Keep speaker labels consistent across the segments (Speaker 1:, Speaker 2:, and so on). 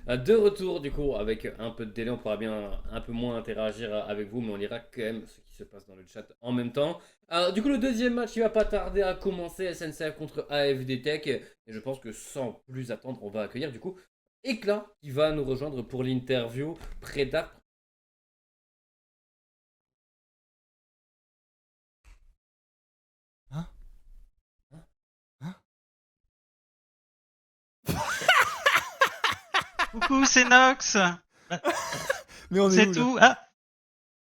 Speaker 1: De retour du coup avec un peu de délai, on pourra bien un peu moins interagir avec vous, mais on lira quand même ce qui se passe dans le chat en même temps. Du coup le deuxième match il va pas tarder à commencer, SNCF contre AFD Tech, et je pense que sans plus attendre on va accueillir du coup Éclat qui va nous rejoindre pour l'interview près d'Arc.
Speaker 2: Hein? Hein?
Speaker 3: Coucou, c'est Nox. Bah,
Speaker 2: Mais on est
Speaker 3: c'est
Speaker 2: où là?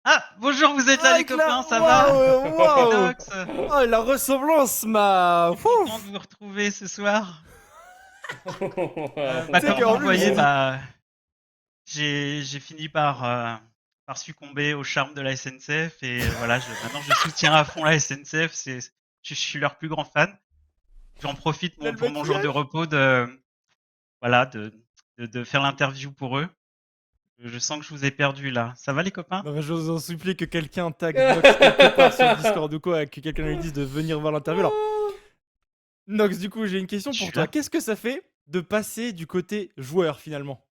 Speaker 3: tout. Bonjour, vous êtes là, les copains, ça va?
Speaker 2: Waouh!
Speaker 3: C'est
Speaker 2: Waouh!
Speaker 3: Nox.
Speaker 2: Oh, la ressemblance m'a.
Speaker 3: Content de
Speaker 2: Ouf!
Speaker 3: vous retrouver ce soir.
Speaker 2: Tu sais
Speaker 3: Comme
Speaker 2: qu'en
Speaker 3: vous le
Speaker 2: plus, je me
Speaker 3: voyez,
Speaker 2: suis dit.
Speaker 3: j'ai fini par succomber au charme de la SNCF et voilà, maintenant je soutiens à fond la SNCF. Je suis leur plus grand fan. J'en profite
Speaker 2: Là, le
Speaker 3: pour mon jour de
Speaker 2: maquillage!
Speaker 3: repos voilà, de faire l'interview pour eux. Je sens que je vous ai perdu là. Ça va, les copains?
Speaker 2: Non, mais je vous en supplie que quelqu'un tag Nox quelque part sur Discord ou quoi, que quelqu'un lui dise de venir voir l'interview. Alors, Nox, du coup, j'ai une question
Speaker 3: Je
Speaker 2: pour
Speaker 3: suis
Speaker 2: toi.
Speaker 3: là.
Speaker 2: Qu'est-ce que ça fait de passer du côté joueur finalement?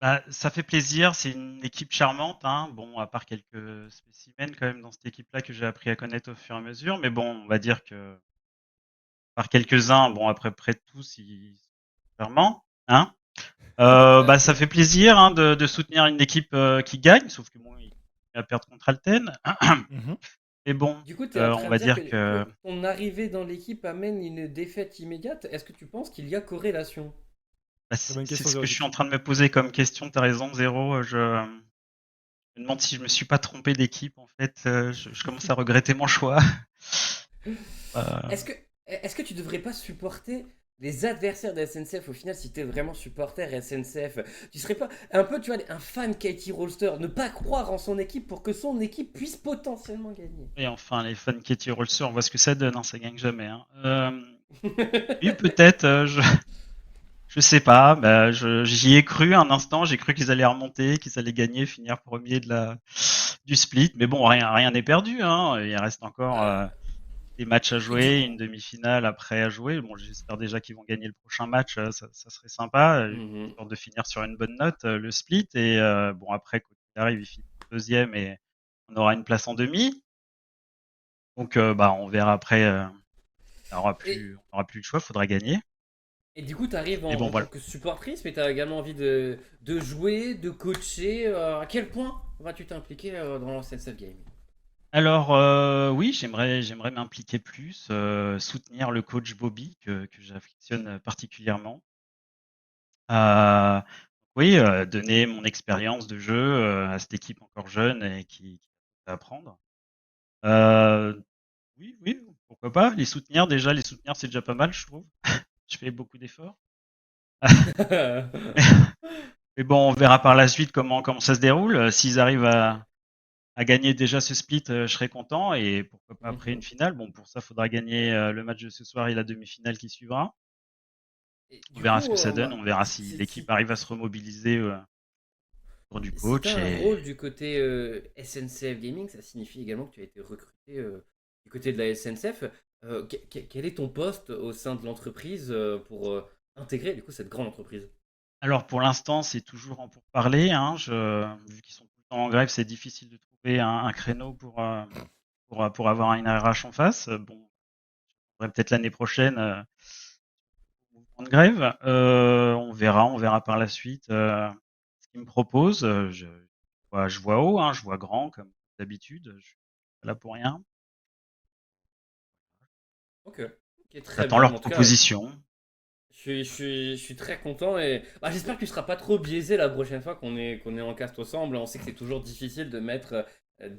Speaker 3: Bah, ça fait plaisir, c'est une équipe charmante, hein. Bon, à part quelques spécimens quand même dans cette équipe-là que j'ai appris à connaître au fur et à mesure, mais bon, on va dire que par quelques-uns, bon, après près de tous, ils sont charmants, hein. Bah, ça fait plaisir, hein, de soutenir une équipe qui gagne, sauf que bon, il va perdre contre Alten.
Speaker 2: Mhm.
Speaker 3: Et bon,
Speaker 1: Du coup, tu es en
Speaker 3: on
Speaker 1: train de
Speaker 3: va
Speaker 1: dire
Speaker 3: dire que
Speaker 1: que ton arrivée dans l'équipe amène une défaite immédiate. Est-ce que tu penses qu'il y a corrélation?
Speaker 3: bah,
Speaker 2: Très bonne
Speaker 3: c'est
Speaker 2: question
Speaker 3: ce que je suis en
Speaker 2: juridique.
Speaker 3: train de me poser comme question. T'as raison, Zéro. Je me demande si je me suis pas trompé d'équipe en fait. Je commence à regretter mon choix. Euh,
Speaker 1: Est-ce que, est-ce que tu devrais pas supporter les adversaires de la SNCF au final si tu es vraiment supporter SNCF? Tu serais pas un peu, tu vois, un fan Katie Rolster, ne pas croire en son équipe pour que son équipe puisse potentiellement gagner.
Speaker 3: Et enfin, les fans Katie Rolster, on voit ce que ça donne, hein, ça gagne jamais. Hein. Oui, peut-être, je sais pas. Bah, j'y ai cru un instant, j'ai cru qu'ils allaient remonter, qu'ils allaient gagner, finir premier du split. Mais bon, rien n'est perdu. Hein. Il reste encore des matchs à
Speaker 1: Et du
Speaker 3: jouer, une
Speaker 1: coup.
Speaker 3: demi-finale après à jouer. Bon, j'espère déjà qu'ils vont gagner le prochain match, ça serait sympa,
Speaker 1: Mhm.
Speaker 3: histoire de finir sur une bonne note, le split. Et bon, après, quoi qu'il arrive, ils finissent deuxième et on aura une place en demi. Donc, bah, on verra après.
Speaker 1: Et,
Speaker 3: On aura plus le choix, faudra gagner.
Speaker 1: et du coup, tu arrives
Speaker 3: Et bon,
Speaker 1: en tant
Speaker 3: voilà.
Speaker 1: que supportrice, mais tu as également envie de jouer, de coacher. À quel point vas-tu t'impliquer dans la SNCF Gaming?
Speaker 3: Alors, oui, j'aimerais m'impliquer plus, soutenir le coach Bobby que j'affectionne particulièrement. Euh, oui, donner mon expérience de jeu à cette équipe encore jeune et qui va apprendre. Euh, oui, oui, pourquoi pas. Les soutenir, c'est déjà pas mal, je trouve. Je fais beaucoup d'efforts. Mais bon, on verra par la suite comment ça se déroule. S'ils arrivent à gagner déjà ce split, je serai content et pourquoi pas après une
Speaker 1: Mhm.
Speaker 3: finale. Bon, pour ça, il faudra gagner le match de ce soir et la demi-finale qui suivra.
Speaker 1: Et
Speaker 3: On
Speaker 1: du
Speaker 3: verra ce
Speaker 1: coup,
Speaker 3: que ça donne. On verra si
Speaker 1: si,
Speaker 3: l'équipe
Speaker 1: si,
Speaker 3: arrive à se remobiliser autour du
Speaker 1: si tu as
Speaker 3: coach.
Speaker 1: un
Speaker 3: Et
Speaker 1: rôle du côté SNCF Gaming, ça signifie également que tu as été recruté du côté de la SNCF. Quel est ton poste au sein de l'entreprise pour intégrer du coup cette grande entreprise?
Speaker 3: alors pour l'instant, c'est toujours en pourparlers. Hein. Vu qu'ils sont tout le temps en grève, c'est difficile de trouver un créneau pour avoir une RH en face. Bon, on verra peut-être l'année prochaine mouvement de grève. On verra par la suite ce qu'ils me proposent. Je vois haut, hein, je vois grand comme d'habitude. Je suis pas là pour rien.
Speaker 1: Ok, ok, très
Speaker 3: J'attends
Speaker 1: bien.
Speaker 3: leurs
Speaker 1: En tout cas,
Speaker 3: propositions.
Speaker 1: je suis très content et bah, j'espère que tu seras pas trop biaisé la prochaine fois qu'on est en cast ensemble. On sait que c'est toujours difficile de mettre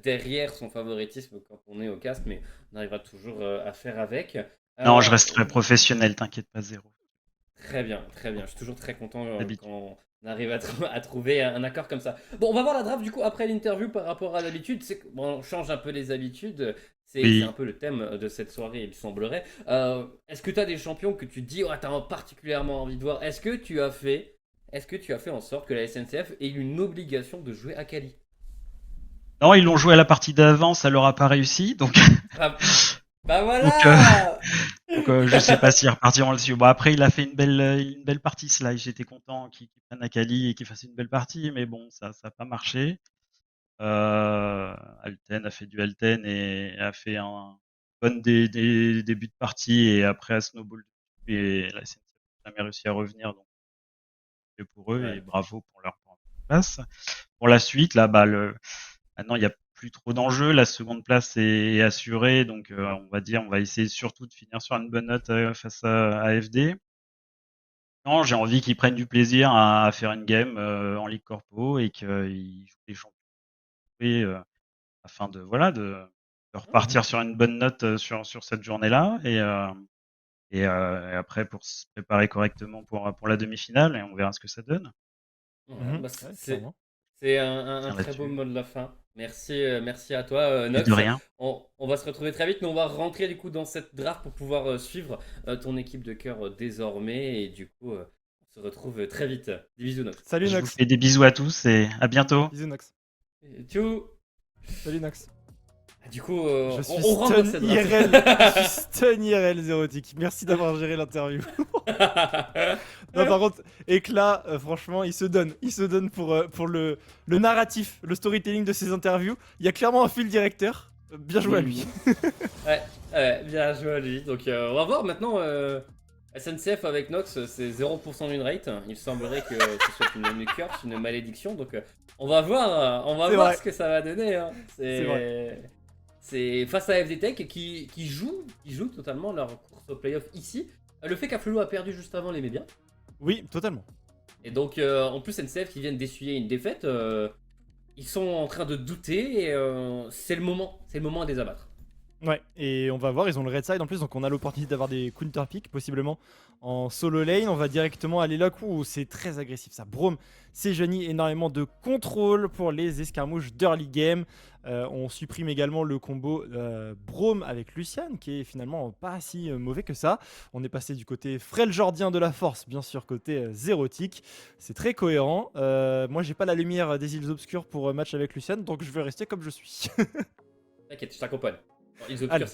Speaker 1: derrière son favoritisme quand on est au cast, mais on arrivera toujours à faire avec.
Speaker 3: Non, je
Speaker 1: Euh,
Speaker 3: resterai professionnel, t'inquiète pas, Zéro.
Speaker 1: Très bien, très bien. Je suis toujours très content
Speaker 3: D'habitude.
Speaker 1: quand on arrive à trouver un accord comme ça. Bon, on va voir la draft du coup après l'interview par rapport à l'habitude. Bon, on change un peu les habitudes. C'est un
Speaker 3: Oui.
Speaker 1: peu le thème de cette soirée, il semblerait. Est-ce que tu as des champions que tu te dis, oh, t'as particulièrement envie de voir? Est-ce que tu as fait en sorte que la SNCF ait une obligation de jouer à Kali?
Speaker 3: Non, ils l'ont joué à la partie d'avant, ça leur a pas réussi, donc
Speaker 1: Ah, Bah
Speaker 3: Donc,
Speaker 1: voilà.
Speaker 3: je sais pas s'ils repartiront là-dessus. Bon, après, il a fait une belle partie Sly. J'étais content qu'il prenne Akali et qu'il fasse une belle partie, mais bon, ça a pas marché. Alten a fait du Alten et a fait un bon début de partie et après à snowball et la SNCF n'a jamais réussi à revenir, donc c'est pour eux et
Speaker 1: Ouais.
Speaker 3: bravo pour leur place. Pour la suite, là, maintenant il n'y a plus trop d'enjeux, la seconde place est assurée, donc on va essayer surtout de finir sur une bonne note face à AFD. Non, j'ai envie qu'ils prennent du plaisir à faire une game en Ligue Corpo et qu'ils jouent les champions afin de voilà de
Speaker 1: Mhm.
Speaker 3: repartir sur une bonne note sur cette journée-là et après pour se préparer correctement pour la demi-finale et on verra ce que ça donne.
Speaker 1: Ouais,
Speaker 2: Mhm.
Speaker 1: bah,
Speaker 2: Ouais,
Speaker 1: c'est
Speaker 2: clairement.
Speaker 1: c'est
Speaker 3: On
Speaker 1: un
Speaker 3: tient
Speaker 1: très beau
Speaker 3: là-dessus.
Speaker 1: mot de la fin. Merci, merci à toi,
Speaker 3: Et de
Speaker 1: Nox.
Speaker 3: rien.
Speaker 1: On va se retrouver très vite, mais on va rentrer du coup dans cette draft pour pouvoir suivre ton équipe de cœur désormais. Et du coup, on se retrouve très vite. Des bisous, Nox.
Speaker 2: Salut
Speaker 3: Je vous
Speaker 2: Nox.
Speaker 3: fais des bisous à tous et à bientôt.
Speaker 2: Bisous Nox.
Speaker 1: Tchou.
Speaker 2: Salut Nox.
Speaker 1: Ah, du coup,
Speaker 2: Je suis
Speaker 1: on rentre dans
Speaker 2: stun
Speaker 1: cette
Speaker 2: IRL. Je suis
Speaker 1: draft.
Speaker 2: stun IRL Zérotique. Merci d'avoir géré l'interview. Non, par contre, Éclat, franchement, il se donne. Il se donne pour le narratif, le storytelling de ses interviews. Il y a clairement un fil directeur. Bien joué à lui.
Speaker 1: Ouais, ouais, bien joué à lui. Donc, on va voir maintenant. SNCF avec Nox, c'est 0% d'une rate. Il semblerait que ce soit une curse, une malédiction. Donc, on va
Speaker 2: C'est
Speaker 1: voir
Speaker 2: vrai.
Speaker 1: ce que ça va donner. Hein.
Speaker 2: C'est vrai.
Speaker 1: C'est face à FD Tech qui joue totalement leur course au playoff ici. Le fait qu'Aflelo a perdu juste avant l'aimait bien.
Speaker 2: Oui, totalement.
Speaker 1: Et donc, en plus, NCF qui viennent d'essuyer une défaite, ils sont en train de douter et c'est le moment. C'est le moment à les abattre.
Speaker 2: Ouais, et on va voir, ils ont le red side en plus, donc on a l'opportunité d'avoir des counter picks possiblement en solo lane. On va directement aller là où c'est très agressif. Ça Braum, c'est Johnny, énormément de contrôle pour les escarmouches d'early game. On supprime également le combo Braum avec Lucian, qui est finalement pas si mauvais que ça. On est passé du côté frêle jordien de la force, bien sûr, côté zérotique. C'est très cohérent. Moi, j'ai pas la lumière des îles obscures pour match avec Lucian, donc je vais rester comme je suis.
Speaker 1: T'inquiète, je t'accompagne. Bon,
Speaker 2: Allez.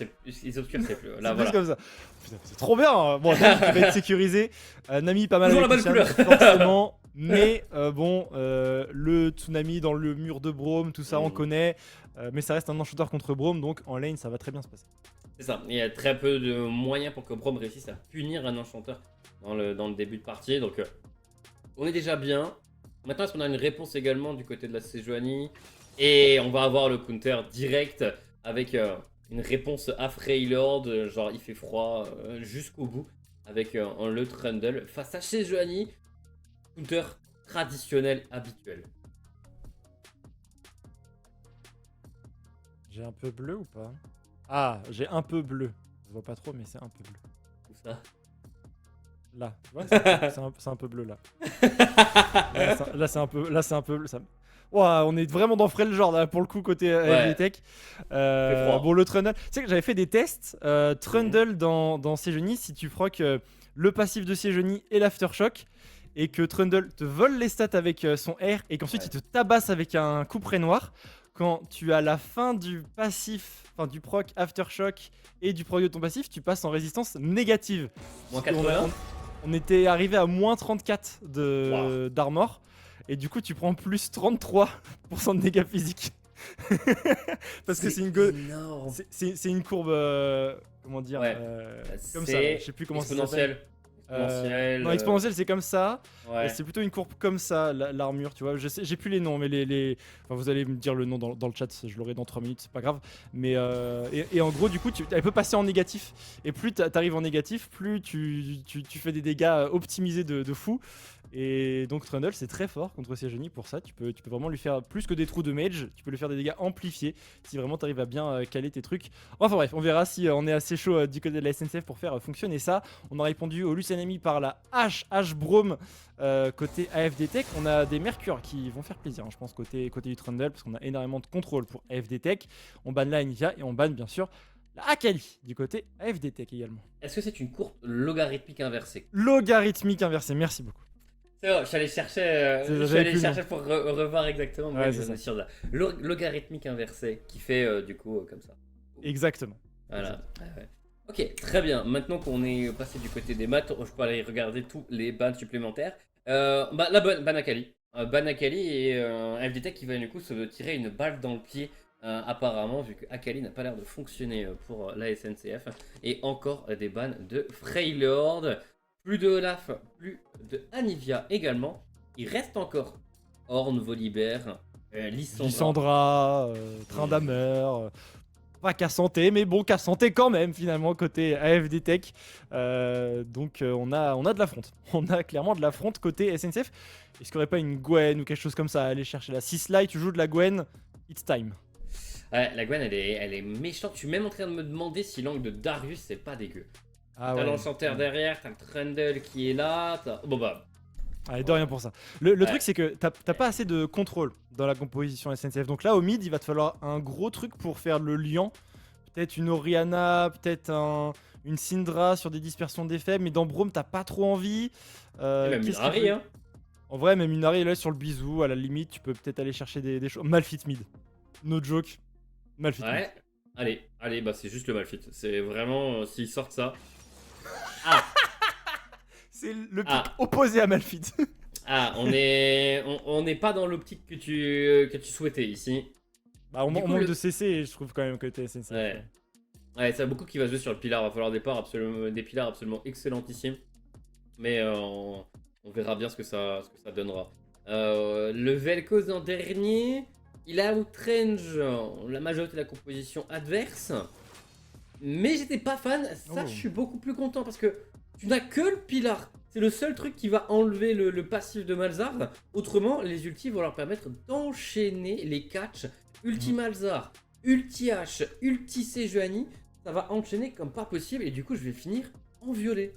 Speaker 1: Ils obscurs, c'est plus. Là,
Speaker 2: C'est plus
Speaker 1: voilà.
Speaker 2: comme ça. Putain, c'est trop bien. Hein. Bon, Nami qui va être sécurisé. Nami pas mal
Speaker 1: Toujours la
Speaker 2: avec
Speaker 1: bonne
Speaker 2: Lucian,
Speaker 1: couleur.
Speaker 2: forcément. Mais bon, le tsunami dans le mur de Braum, tout ça, on connaît. Mais ça reste un enchanteur contre Braum, donc en lane, ça va très bien se passer.
Speaker 1: C'est ça. Il y a très peu de moyens pour que Braum réussisse à punir un enchanteur dans le début de partie. Donc, on est déjà bien. Maintenant, est-ce qu'on a une réponse également du côté de la Sejuani? Et on va avoir le counter direct avec une réponse à Freylord. Genre, il fait froid jusqu'au bout avec le Trundle face à Sejuani. Counter traditionnel habituel.
Speaker 2: J'ai un peu bleu ou pas? Ah, j'ai un peu bleu. Je vois pas trop, mais c'est un peu bleu.
Speaker 1: Tout ça.
Speaker 2: Là, tu vois, c'est un peu bleu là. Là, c'est un peu. Là, c'est un peu. Ça... Ouah, on est vraiment dans Frel genre là pour le coup côté
Speaker 1: Ouais.
Speaker 2: Tech.
Speaker 1: Fait froid.
Speaker 2: Bon, le Trundle. Tu sais que j'avais fait des tests. Trundle dans Sejuani, si tu procs le passif de Sejuani et l'Aftershock, et que Trundle te vole les stats avec son R, et qu'ensuite
Speaker 1: Ouais.
Speaker 2: il te tabasse avec un couperet noir, quand tu as la fin du passif, enfin du proc Aftershock et du proc de ton passif, tu passes en résistance négative.
Speaker 1: Moins
Speaker 2: On,
Speaker 1: 80.
Speaker 2: on était arrivé à moins 34
Speaker 1: Wow.
Speaker 2: d'armor. Et du coup, tu prends plus 33% de dégâts physiques. Parce que c'est une,
Speaker 1: énorme.
Speaker 2: c'est une courbe. Comment dire
Speaker 1: Ouais.
Speaker 2: comme ça. Là.
Speaker 1: C'est
Speaker 2: Je sais plus comment ça s'appelle.
Speaker 1: exponentiel.
Speaker 2: Non, exponentielle, c'est comme ça.
Speaker 1: Ouais.
Speaker 2: C'est plutôt une courbe comme ça, l'armure, tu vois. J'ai plus les noms, mais enfin, vous allez me dire le nom dans le chat, je l'aurai dans 3 minutes, c'est pas grave. Mais et en gros, du coup, elle peut passer en négatif. Et plus t'arrives en négatif, plus tu fais des dégâts optimisés de fou. Et donc Trundle, c'est très fort contre Sejuani pour ça. Tu peux vraiment lui faire plus que des trous de mage. Tu peux lui faire des dégâts amplifiés si vraiment t'arrives à bien caler tes trucs. Enfin bref, on verra si on est assez chaud du côté de la SNCF pour faire fonctionner ça. On a répondu au Lucian Enemy par la H Braum côté AFD Tech. On a des Mercure qui vont faire plaisir, hein, je pense, côté du Trundle, parce qu'on a énormément de contrôle pour AFD Tech. On banne la Anitia et on banne bien sûr la Akali du côté AFD Tech également.
Speaker 1: Est-ce que c'est une courbe logarithmique inversée?
Speaker 2: Logarithmique inversé, merci beaucoup.
Speaker 1: C'est vrai, je suis allé chercher,
Speaker 2: J'avais plus le nom.
Speaker 1: pour revoir exactement.
Speaker 2: Ouais,
Speaker 1: Mais
Speaker 2: c'est
Speaker 1: je
Speaker 2: ça.
Speaker 1: suis sûr de logarithmique inversée qui fait du coup comme ça.
Speaker 2: Exactement.
Speaker 1: Voilà. Ouais. Ok, très bien. Maintenant qu'on est passé du côté des maths, je peux aller regarder tous les bans supplémentaires. La bonne ban Akali. Ban Akali et FDTech qui va du coup se tirer une balle dans le pied. Apparemment, vu que Akali n'a pas l'air de fonctionner pour la SNCF. Et encore des bans de Freylord. Plus de Olaf, plus de Anivia également. Il reste encore Ornn, Volibear, Lissandra.
Speaker 2: Lissandra, Tryndamere, pas qu'à santé, mais bon, qu'à santé quand même, finalement, côté AFD Tech. Donc, on a de l'affront. On a clairement de l'affront côté SNCF. Est-ce qu'il n'y aurait pas une Gwen ou quelque chose comme ça à aller chercher là? Si Sly, tu joues de la Gwen, it's time.
Speaker 1: Ouais, la Gwen, elle est méchante. Je suis même en train de me demander si l'angle de Darius, c'est pas dégueu.
Speaker 2: Ah
Speaker 1: T'as
Speaker 2: ouais.
Speaker 1: l'enchanteur derrière, t'as le Trundle qui est là. Bon bah.
Speaker 2: Allez, de rien pour ça. Le
Speaker 1: Ouais.
Speaker 2: truc, c'est que t'as pas assez de contrôle dans la composition SNCF. Donc là, au mid, il va te falloir un gros truc pour faire le liant. Peut-être une Orianna, peut-être une Syndra sur des dispersions d'effets. Mais dans Braum, t'as pas trop envie.
Speaker 1: Et même une
Speaker 2: Qu'est-ce qu'il
Speaker 1: Harry,
Speaker 2: peut-
Speaker 1: hein.
Speaker 2: En vrai, même une Harry là sur le bisou, à la limite, tu peux peut-être aller chercher des choses. Malfit mid. No joke. Malfit mid.
Speaker 1: Ouais. Allez, bah c'est juste le Malfit. C'est vraiment, s'ils sortent ça. Ah,
Speaker 2: C'est le pic
Speaker 1: Ah.
Speaker 2: opposé à Malfit.
Speaker 1: on n'est pas dans l'optique que tu souhaitais ici.
Speaker 2: Bah, on
Speaker 1: Du coup,
Speaker 2: manque
Speaker 1: le-
Speaker 2: de CC, je trouve quand même côté SNCF.
Speaker 1: Ouais. Ouais, ça a beaucoup qui va jouer sur le pilar. Va falloir des pilars absolument excellentissimes. Mais on verra bien ce que ça donnera. Le Vel'Koz en dernier, il a outrange la majorité de la composition adverse. Mais j'étais pas fan. Ça,
Speaker 2: Oh.
Speaker 1: je suis beaucoup plus content parce que tu n'as que le pilar. C'est le seul truc qui va enlever le passif de Malzard. Autrement, les ultis vont leur permettre d'enchaîner les catchs. Ulti Malzard, ulti H, ulti Sejuani. Ça va enchaîner comme pas possible et du coup, je vais finir en violet.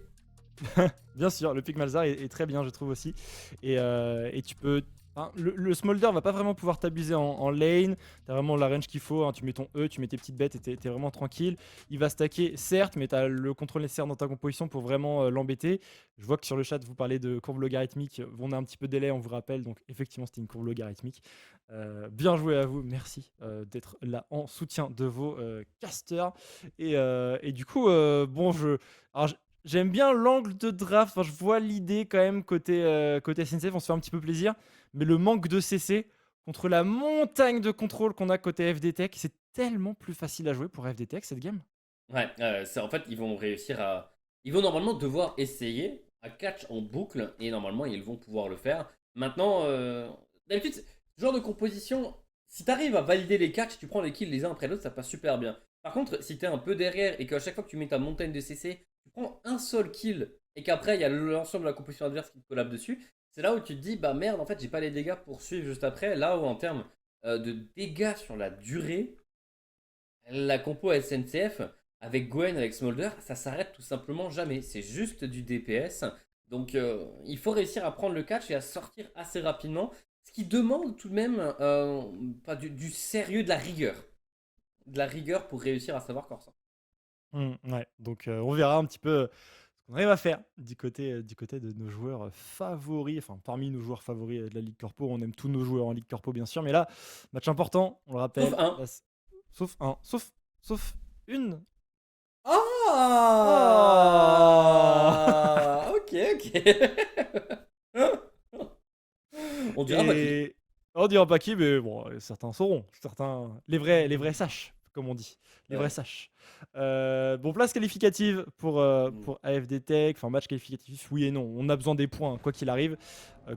Speaker 2: Bien sûr, le pick Malzar est très bien, je trouve aussi. Et tu peux. Enfin, le Smolder va pas vraiment pouvoir t'abuser en lane. T'as vraiment la range qu'il faut. Hein. Tu mets ton E, tu mets tes petites bêtes et t'es vraiment tranquille. Il va stacker, certes, mais t'as le contrôle nécessaire dans ta composition pour vraiment l'embêter. Je vois que sur le chat, vous parlez de courbe logarithmique. On a un petit peu de délai, on vous rappelle. Donc, effectivement, c'était une courbe logarithmique. Bien joué à vous. Merci d'être là en soutien de vos casters. Et du coup, bon, alors, j'aime bien l'angle de draft. Enfin, je vois l'idée quand même côté SNCF. On se fait un petit peu plaisir. Mais le manque de CC contre la montagne de contrôle qu'on a côté FD Tech, c'est tellement plus facile à jouer pour FD Tech cette game.
Speaker 1: Ouais, en fait, ils vont réussir à. Ils vont normalement devoir essayer à catch en boucle et normalement, ils vont pouvoir le faire. Maintenant, d'habitude, ce genre de composition, si tu arrives à valider les catchs, tu prends les kills les uns après l'autre, ça passe super bien. Par contre, si tu es un peu derrière et qu'à chaque fois que tu mets ta montagne de CC, tu prends un seul kill et qu'après, il y a l'ensemble de la composition adverse qui te collabore dessus, c'est là où tu te dis, bah merde, en fait, j'ai pas les dégâts pour suivre juste après. Là où en termes de dégâts sur la durée, la compo SNCF avec Gwen, avec Smolder, ça s'arrête tout simplement jamais. C'est juste du DPS. Donc il faut réussir à prendre le catch et à sortir assez rapidement. Ce qui demande tout de même du sérieux, de la rigueur. De la rigueur pour réussir à savoir Corsa.
Speaker 2: Ouais, donc on verra un petit peu ce qu'on arrive à faire du côté de nos joueurs favoris. Enfin, parmi nos joueurs favoris de la Ligue Corpo, on aime tous nos joueurs en Ligue Corpo, bien sûr. Mais là, match important, on le rappelle.
Speaker 1: Sauf un.
Speaker 2: Là, sauf un. Sauf une.
Speaker 1: Ah, ok. On dira pas qui.
Speaker 2: Et on dira pas qui, mais bon, certains sauront. Les vrais sachent, comme on dit. Les vrais sachent. Bon, place qualificative pour AFD Tech. Enfin, match qualificatif, oui et non. On a besoin des points, quoi qu'il arrive.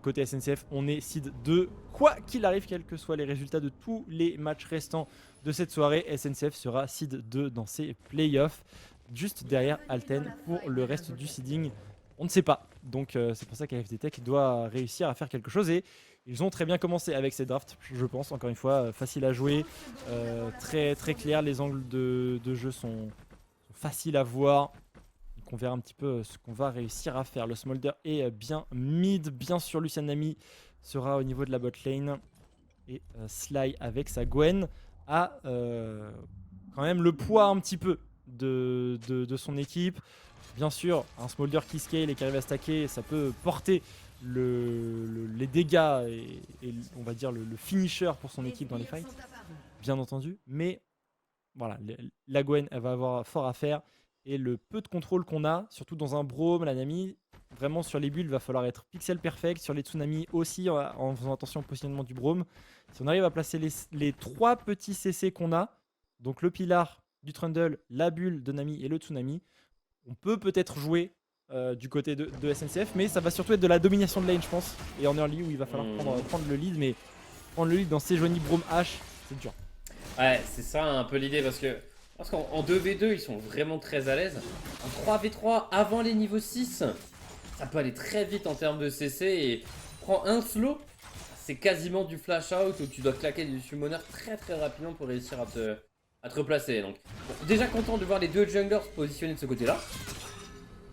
Speaker 2: Côté SNCF, on est seed 2. Quoi qu'il arrive, quels que soient les résultats de tous les matchs restants de cette soirée, SNCF sera seed 2 dans ses playoffs. Juste derrière Alten pour le reste du seeding. On ne sait pas. Donc c'est pour ça qu'AFD Tech doit réussir à faire quelque chose. Et ils ont très bien commencé avec ces drafts, je pense. Encore une fois, facile à jouer. Très, très clair. Les angles de jeu sont faciles à voir. Donc on verra un petit peu ce qu'on va réussir à faire. Le Smolder est bien mid. Bien sûr, Lucian Nami sera au niveau de la bot lane. Et Sly avec sa Gwen a quand même le poids un petit peu de son équipe. Bien sûr, un Smolder qui scale et qui arrive à stacker, ça peut porter les dégâts et on va dire le finisher pour son équipe dans les fights, bien entendu. Mais voilà, la Gwen, elle va avoir fort à faire. Et le peu de contrôle qu'on a, surtout dans un Braum, la Nami, vraiment sur les bulles, il va falloir être pixel perfect. Sur les Tsunamis aussi, en faisant attention au positionnement du Braum. Si on arrive à placer les 3 petits CC qu'on a, donc le Pilar du Trundle, la bulle de Nami et le Tsunami, on peut peut-être jouer du côté de SNCF, mais ça va surtout être de la domination de lane, je pense. Et en early, où il va falloir prendre le lead, mais prendre le lead dans Sejuani, Braum, H, c'est dur.
Speaker 1: Ouais, c'est ça un peu l'idée parce qu'en 2v2, ils sont vraiment très à l'aise. En 3v3, avant les niveaux 6, ça peut aller très vite en termes de CC et prends un slow, c'est quasiment du flash out où tu dois claquer du summoner très rapidement pour réussir à te replacer. Donc, bon, déjà content de voir les 2 junglers se positionner de ce côté-là.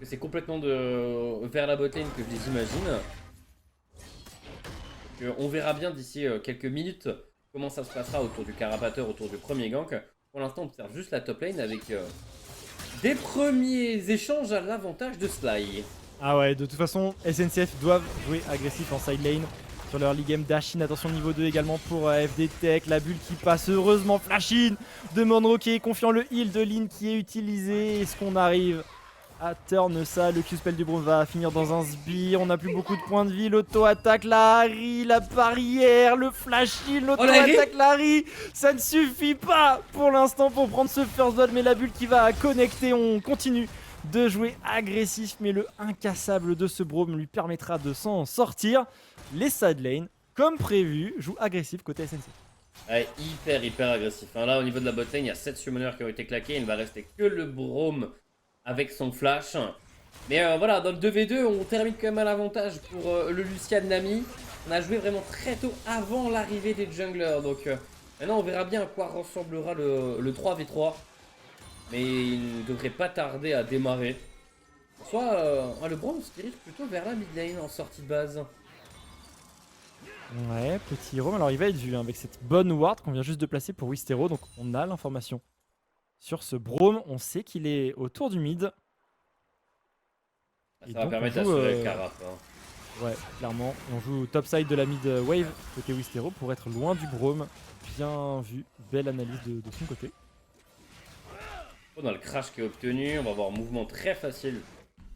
Speaker 1: C'est complètement vers la botlane que je les imagine. Donc, on verra bien d'ici quelques minutes comment ça se passera autour du carapateur, autour du premier gank. Pour l'instant, on observe juste la top lane avec des premiers échanges à l'avantage de Sly.
Speaker 2: Ah ouais, de toute façon, SNCF doivent jouer agressif en side lane. Sur leur league game Dashin, attention niveau 2 également pour FD Tech. La bulle qui passe heureusement, flash-in de Monroe qui est confiant, le heal de Lynn qui est utilisé. Est-ce qu'on arrive à turn ça? Le Q-spell du Braum va finir dans un sbire. On n'a plus beaucoup de points de vie. L'auto-attaque, la Harry, la barrière, le flash-in, l'auto-attaque, la Harry. Ça ne suffit pas pour l'instant pour prendre ce first blood, mais la bulle qui va connecter. On continue de jouer agressif, mais le incassable de ce Braum lui permettra de s'en sortir. Les side lane, comme prévu, jouent agressif côté SNC.
Speaker 1: Ouais, hyper agressif. Hein, là, au niveau de la bot lane, il y a 7 summoners qui ont été claqués. Il ne va rester que le Braum avec son flash. Mais voilà, dans le 2v2, on termine quand même à l'avantage pour le Lucian Nami. On a joué vraiment très tôt avant l'arrivée des junglers. Donc maintenant, on verra bien à quoi ressemblera le 3v3. Mais il ne devrait pas tarder à démarrer. Soit le Braum se dirige plutôt vers la mid lane en sortie de base.
Speaker 2: Ouais, petit Rome. Alors il va être vu avec cette bonne ward qu'on vient juste de placer pour Wistero. Donc on a l'information sur ce Braum. On sait qu'il est autour du mid.
Speaker 1: Ça va permettre d'assurer le carap. Hein.
Speaker 2: Ouais, clairement. On joue top side de la mid wave côté Wistero pour être loin du Braum. Bien vu. Belle analyse de son côté.
Speaker 1: On a le crash qui est obtenu. On va avoir un mouvement très facile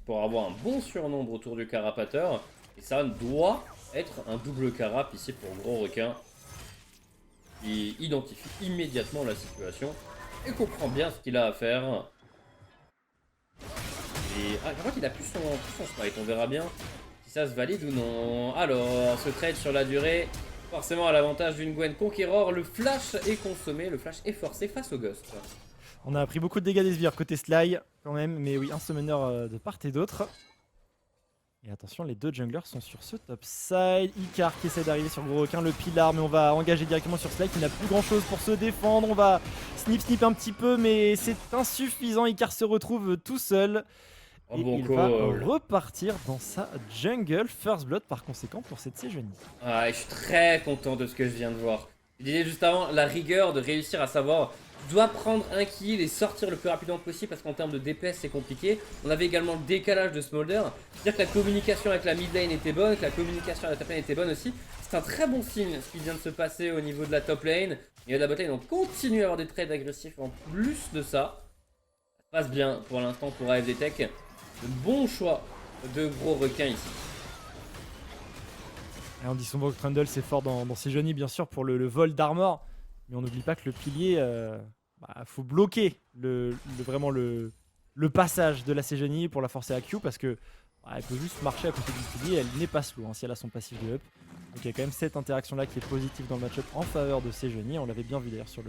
Speaker 1: pour avoir un bon surnombre autour du carapateur. Et ça doit être un double carap ici pour Gros Requin. Il identifie immédiatement la situation et comprend bien ce qu'il a à faire. Et je crois qu'il a plus son smite, on verra bien si ça se valide ou non. Alors, ce trade sur la durée, forcément à l'avantage d'une Gwen Conqueror, le flash est consommé, le flash est forcé face au Ghost.
Speaker 2: On a pris beaucoup de dégâts des sbires côté Sly quand même, mais oui, un summoner de part et d'autre. Et attention, les 2 junglers sont sur ce top side. Icar qui essaie d'arriver sur Gros Requin, le Pilar, mais on va engager directement sur Sly qui n'a plus grand chose pour se défendre. On va snip un petit peu, mais c'est insuffisant. Icar se retrouve tout seul. Et il va repartir dans sa jungle. First blood par conséquent pour cette Sejuani.
Speaker 1: Ah, je suis très content de ce que je viens de voir. Je disais juste avant, la rigueur de réussir à savoir, tu dois prendre un kill et sortir le plus rapidement possible parce qu'en termes de DPS c'est compliqué. On avait également le décalage de Smolder. C'est-à-dire que la communication avec la mid lane était bonne, que la communication avec la top lane était bonne aussi. C'est un très bon signe ce qui vient de se passer au niveau de la top lane. Et de la bot lane, on continue à avoir des trades agressifs en plus de ça. Ça passe bien pour l'instant pour AFD Tech. Le bon choix de Gros Requin ici.
Speaker 2: Et on dit souvent que Trundle c'est fort dans Sejuani bien sûr pour le vol d'armor. Mais on n'oublie pas que le pilier, faut bloquer vraiment le passage de la Sejuani pour la forcer à Q parce que elle peut juste marcher à côté du pilier, elle n'est pas slow hein, si elle a son passif de up. Donc il y a quand même cette interaction là qui est positive dans le match-up en faveur de Sejuani. On l'avait bien vu d'ailleurs sur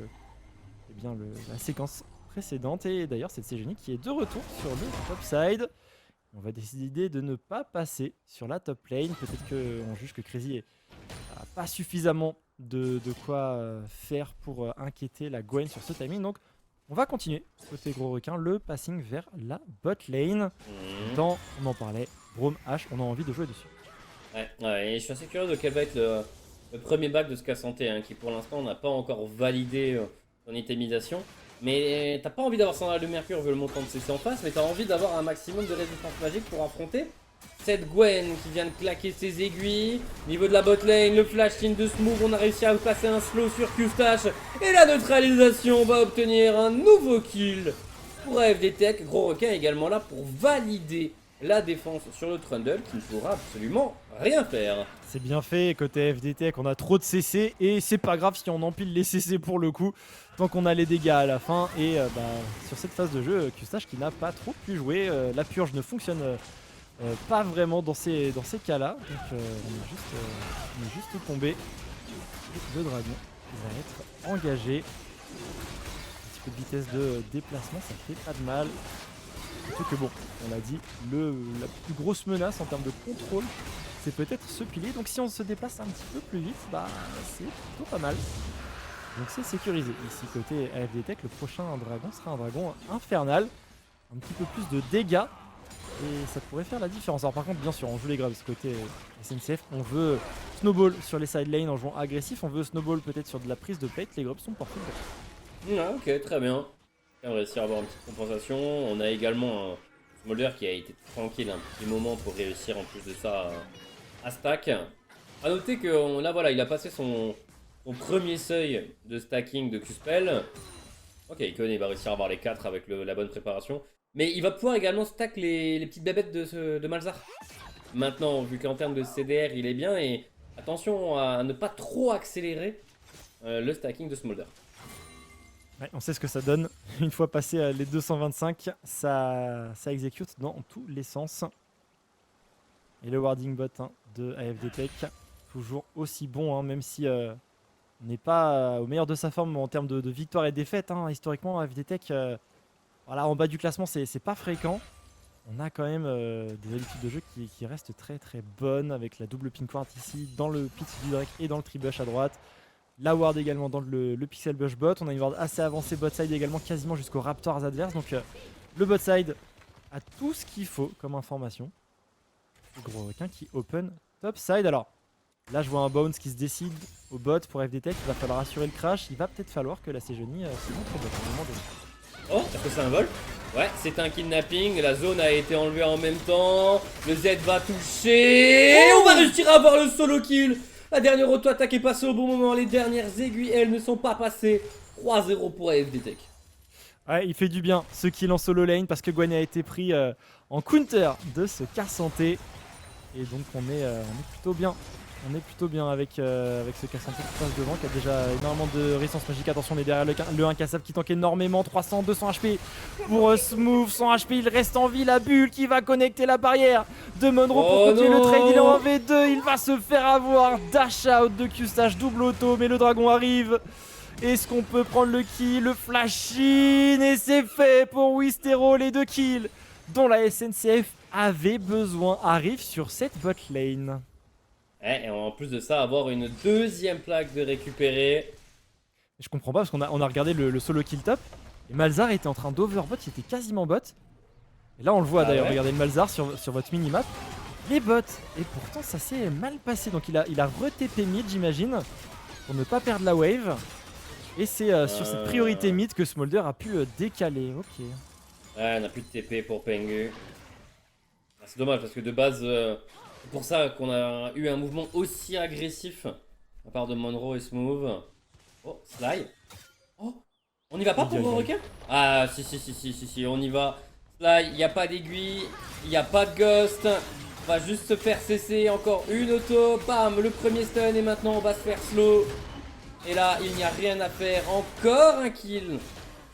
Speaker 2: la séquence précédente. Et d'ailleurs cette Sejuani qui est de retour sur le top side. On va décider de ne pas passer sur la top lane. Peut-être qu'on juge que Crazy n'a pas suffisamment de quoi faire pour inquiéter la Gwen sur ce timing. Donc on va continuer côté Gros Requin le passing vers la bot lane. On en parlait, Braum H, on a envie de jouer dessus.
Speaker 1: Ouais, et je suis assez curieux de quel va être le premier back de ce Santé hein, qui pour l'instant n'a pas encore validé son itemisation. Mais t'as pas envie d'avoir Sandal de Mercure vu le montant de CC en face, mais t'as envie d'avoir un maximum de résistance magique pour affronter Cette Gwen qui vient de claquer ses aiguilles. Niveau de la bot lane, le flash in de Smooth, on a réussi à passer un slow sur Q-Stash. Et la neutralisation va obtenir un nouveau kill pour AFD Tech. Gros requin également là pour valider la défense sur le Trundle qui ne pourra absolument rien faire.
Speaker 2: C'est bien fait, côté AFD Tech, on a trop de CC et c'est pas grave si on empile les CC pour le coup, tant qu'on a les dégâts à la fin. Et sur cette phase de jeu, Q-Stash qui n'a pas trop pu jouer, la purge ne fonctionne pas vraiment dans ces cas-là, donc on est juste tombé. Et le dragon va être engagé. Un petit peu de vitesse de déplacement, ça fait pas de mal. Surtout que bon, on l'a dit, la plus grosse menace en termes de contrôle, c'est peut-être ce pilier. Donc si on se déplace un petit peu plus vite, c'est plutôt pas mal. Donc c'est sécurisé. Ici côté AFD Tech, le prochain dragon sera un dragon infernal. Un petit peu plus de dégâts. Et ça pourrait faire la différence. Alors par contre, bien sûr, on joue les grabs côté SNCF. On veut snowball sur les side lanes en jouant agressif. On veut snowball peut-être sur de la prise de plate. Les grabs sont parfaits.
Speaker 1: Ah, ok, très bien. On va réussir à avoir une petite compensation. On a également un Smolder qui a été tranquille un petit moment pour réussir en plus de ça à stack. A noter que là voilà, il a passé son premier seuil de stacking de Q-Spell. Ok, Icon il va réussir à avoir les 4 avec la bonne préparation. Mais il va pouvoir également stack les petites bébêtes de Malzahar. Maintenant, vu qu'en termes de CDR il est bien, et attention à ne pas trop accélérer le stacking de Smolder.
Speaker 2: Ouais, on sait ce que ça donne. Une fois passé les 225, ça exécute dans tous les sens. Et le warding bot de AFD Tech, toujours aussi bon, même si on n'est pas au meilleur de sa forme en termes de victoire et défaite. Historiquement, AFD Tech, voilà, en bas du classement, c'est pas fréquent. On a quand même des habitudes de jeu qui restent très très bonnes, avec la double pink ward ici, dans le pit du Drake et dans le tribush à droite. La ward également dans le pixel bush bot. On a une ward assez avancée bot side également, quasiment jusqu'aux Raptors adverses. Donc le bot side a tout ce qu'il faut comme information. Le gros requin qui open top side. Alors là, je vois un bounce qui se décide au bot pour FD Tech. Il va falloir assurer le crash. Il va peut-être falloir que la Sejuani se montre au bot à un moment donné.
Speaker 1: Oh, est-ce que c'est un vol? Ouais, c'est un kidnapping. La zone a été enlevée en même temps. Le Z va toucher. Et on va réussir à avoir le solo kill. La dernière auto-attaque est passée au bon moment. Les dernières aiguilles, elles ne sont pas passées. 3-0 pour AFD Tech.
Speaker 2: Ouais, il fait du bien ce kill en solo lane parce que Gwen a été pris en counter de ce car santé. Et donc on est plutôt bien. On est plutôt bien avec ce car santé qui passe devant, qui a déjà énormément de résistance magique. Attention, on est derrière le incassable qui tank énormément. 300, 200 HP pour Smooth. 100 HP, il reste en vie. La bulle qui va connecter la barrière de Monroe pour continuer le trade. Il est en V2, il va se faire avoir. Dash out de Q-Stash, double auto, mais le dragon arrive. Est-ce qu'on peut prendre le kill? Le flash in, et c'est fait pour Wistero. Les 2 kills dont la SNCF avait besoin arrivent sur cette bot lane.
Speaker 1: Et en plus de ça, avoir une deuxième plaque de récupérer.
Speaker 2: Je comprends pas parce qu'on a regardé le solo kill top et Malzahar était en train d'overbot, il était quasiment bot. Et là on le voit d'ailleurs,
Speaker 1: ouais.
Speaker 2: regardez le Malzahar sur votre minimap. Les bots, et pourtant ça s'est mal passé, donc il a re-TP mid j'imagine, pour ne pas perdre la wave. Et c'est sur cette priorité mid que Smolder a pu décaler, ok.
Speaker 1: Ouais, on n'a plus de TP pour Pengu. Ah, c'est dommage parce que de base, c'est pour ça qu'on a eu un mouvement aussi agressif à part de Monroe et Smooth. Oh, Sly. Oh, on n'y va pas pour le requin? Ah, si, on y va. Sly, il n'y a pas d'aiguille, il n'y a pas de ghost. On va juste se faire cesser, encore une auto. Bam, le premier stun et maintenant on va se faire slow. Et là, il n'y a rien à faire. Encore un kill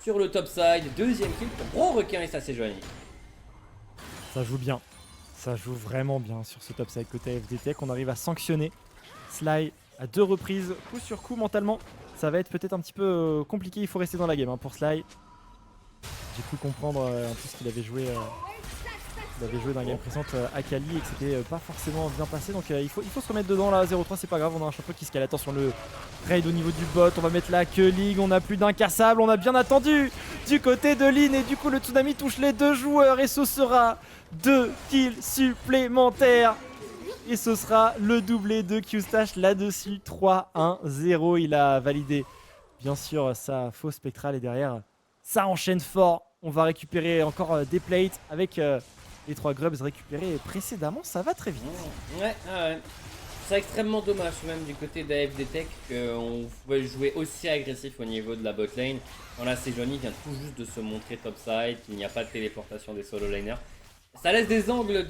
Speaker 1: sur le top side. Deuxième kill pour Gros Requin et ça c'est joli.
Speaker 2: Ça joue bien. Ça joue vraiment bien sur ce top side côté AFD Tech. On arrive à sanctionner Sly à 2 reprises, coup sur coup mentalement. Ça va être peut-être un petit peu compliqué. Il faut rester dans la game pour Sly. J'ai pu comprendre en plus qu'il avait joué dans la game précédente à Kali et que c'était pas forcément bien passé. Donc il faut se remettre dedans là. 0-3, c'est pas grave. On a un champion qui se cale. Attention, le raid au niveau du bot. On va mettre la Culling. On a plus d'incassable. On a bien attendu du côté de Lynn. Et du coup, le tsunami touche les 2 joueurs. Et ce sera 2 kills supplémentaires. Et ce sera le doublé de Q-Stash là-dessus. 3-1-0. Il a validé, bien sûr, sa fausse spectrale. Et derrière, ça enchaîne fort. On va récupérer encore des plates avec les 3 grubs récupérés précédemment, ça va très vite.
Speaker 1: Ouais, ouais. C'est extrêmement dommage même du côté d'AFD Tech qu'on pouvait jouer aussi agressif au niveau de la botlane. Voilà, Sejuani vient tout juste de se montrer topside, il n'y a pas de téléportation des solo laners. Ça laisse des angles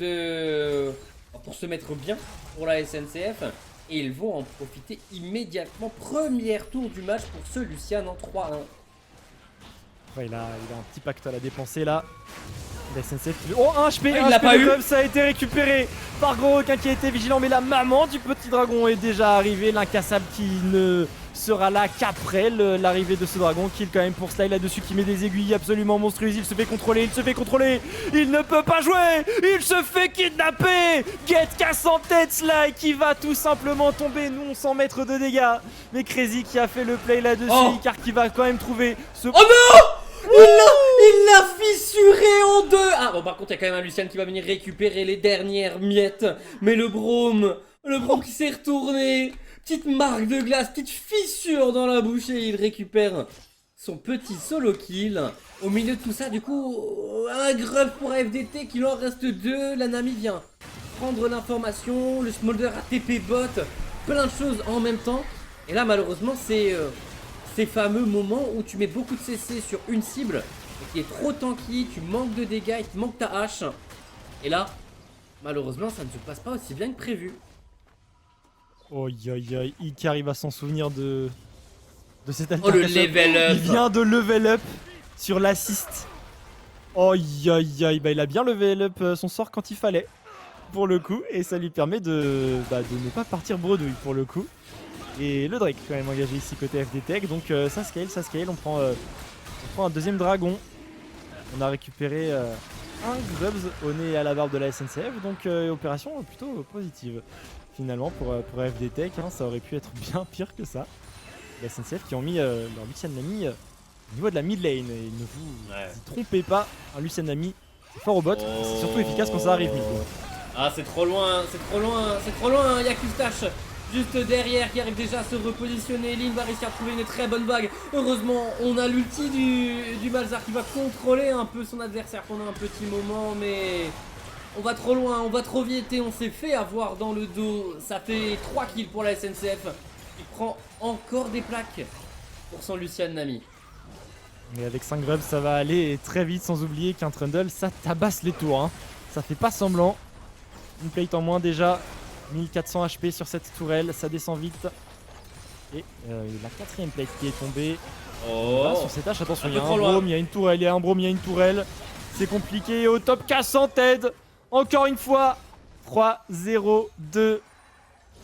Speaker 1: pour se mettre bien pour la SNCF et ils vont en profiter immédiatement. Premier tour du match pour ce Lucian en 3-1.
Speaker 2: Ouais, il a un petit pactole à dépenser là. La SNCF qui... Oh, un HP,
Speaker 1: il l'a pas eu.
Speaker 2: Ça a été récupéré par Gros Requin qui a été vigilant, mais la maman du petit dragon est déjà arrivée. L'incassable qui ne sera là qu'après l'arrivée de ce dragon. Kill quand même pour Sly là-dessus qui met des aiguilles absolument monstrueuses. Il se fait contrôler, il ne peut pas jouer, il se fait kidnapper. Get casse en tête Sly qui va tout simplement tomber, non sans mettre de dégâts. Mais Crazy qui a fait le play là-dessus, car qui va quand même trouver ce...
Speaker 1: Oh non! Il l'a fissuré en deux. Ah bon, par contre il y a quand même un Lucian qui va venir récupérer les dernières miettes. Mais le Braum qui s'est retourné, petite marque de glace, petite fissure dans la bouche et il récupère son petit solo kill. Au milieu de tout ça, du coup, un grub pour FDT, qu'il en reste 2. La Nami vient prendre l'information, le Smolder a TP bot, plein de choses en même temps. Et là malheureusement c'est... ces fameux moments où tu mets beaucoup de CC sur une cible et qui est trop tanky, tu manques de dégâts, il te manque ta hache. Et là, malheureusement, ça ne se passe pas aussi bien que prévu.
Speaker 2: Oh Ike arrive à s'en souvenir de cette
Speaker 1: altercation. Oh le level up.
Speaker 2: Il vient de level up sur l'assist. Oh bah il a bien level up son sort quand il fallait pour le coup et ça lui permet de ne pas partir bredouille pour le coup. Et le Drake quand même engagé ici côté FD Tech, donc ça scale, on prend un deuxième dragon. On a récupéré un Grubs au nez et à la barbe de la SNCF, donc opération plutôt positive finalement pour FD Tech, hein, ça aurait pu être bien pire que ça. La SNCF qui ont mis leur Lucian Nami au niveau de la mid lane, et ne vous trompez pas, un Lucian Nami c'est fort au bot, c'est surtout efficace quand ça arrive mid.
Speaker 1: Ah c'est trop loin, il y a Kustache juste derrière qui arrive déjà à se repositionner. Lynn va réussir à trouver une très bonne vague. Heureusement, on a l'ulti du Malzahar qui va contrôler un peu son adversaire pendant un petit moment. Mais on va trop loin, on va trop vite et on s'est fait avoir dans le dos. Ça fait 3 kills pour la SNCF. Il prend encore des plaques pour son Lucian Nami.
Speaker 2: Mais avec 5 grubs ça va aller très vite, sans oublier qu'un Trundle ça tabasse les tours. Hein. Ça fait pas semblant. Une plate en moins déjà. 1400 HP sur cette tourelle, ça descend vite. Et la 4ème plate qui est tombée. Sur cette hache, attention, il y a un Braum, il y a une tourelle, il y a un Braum, il y a une tourelle. C'est compliqué, au top casse en tête. Encore une fois, 3-0-2.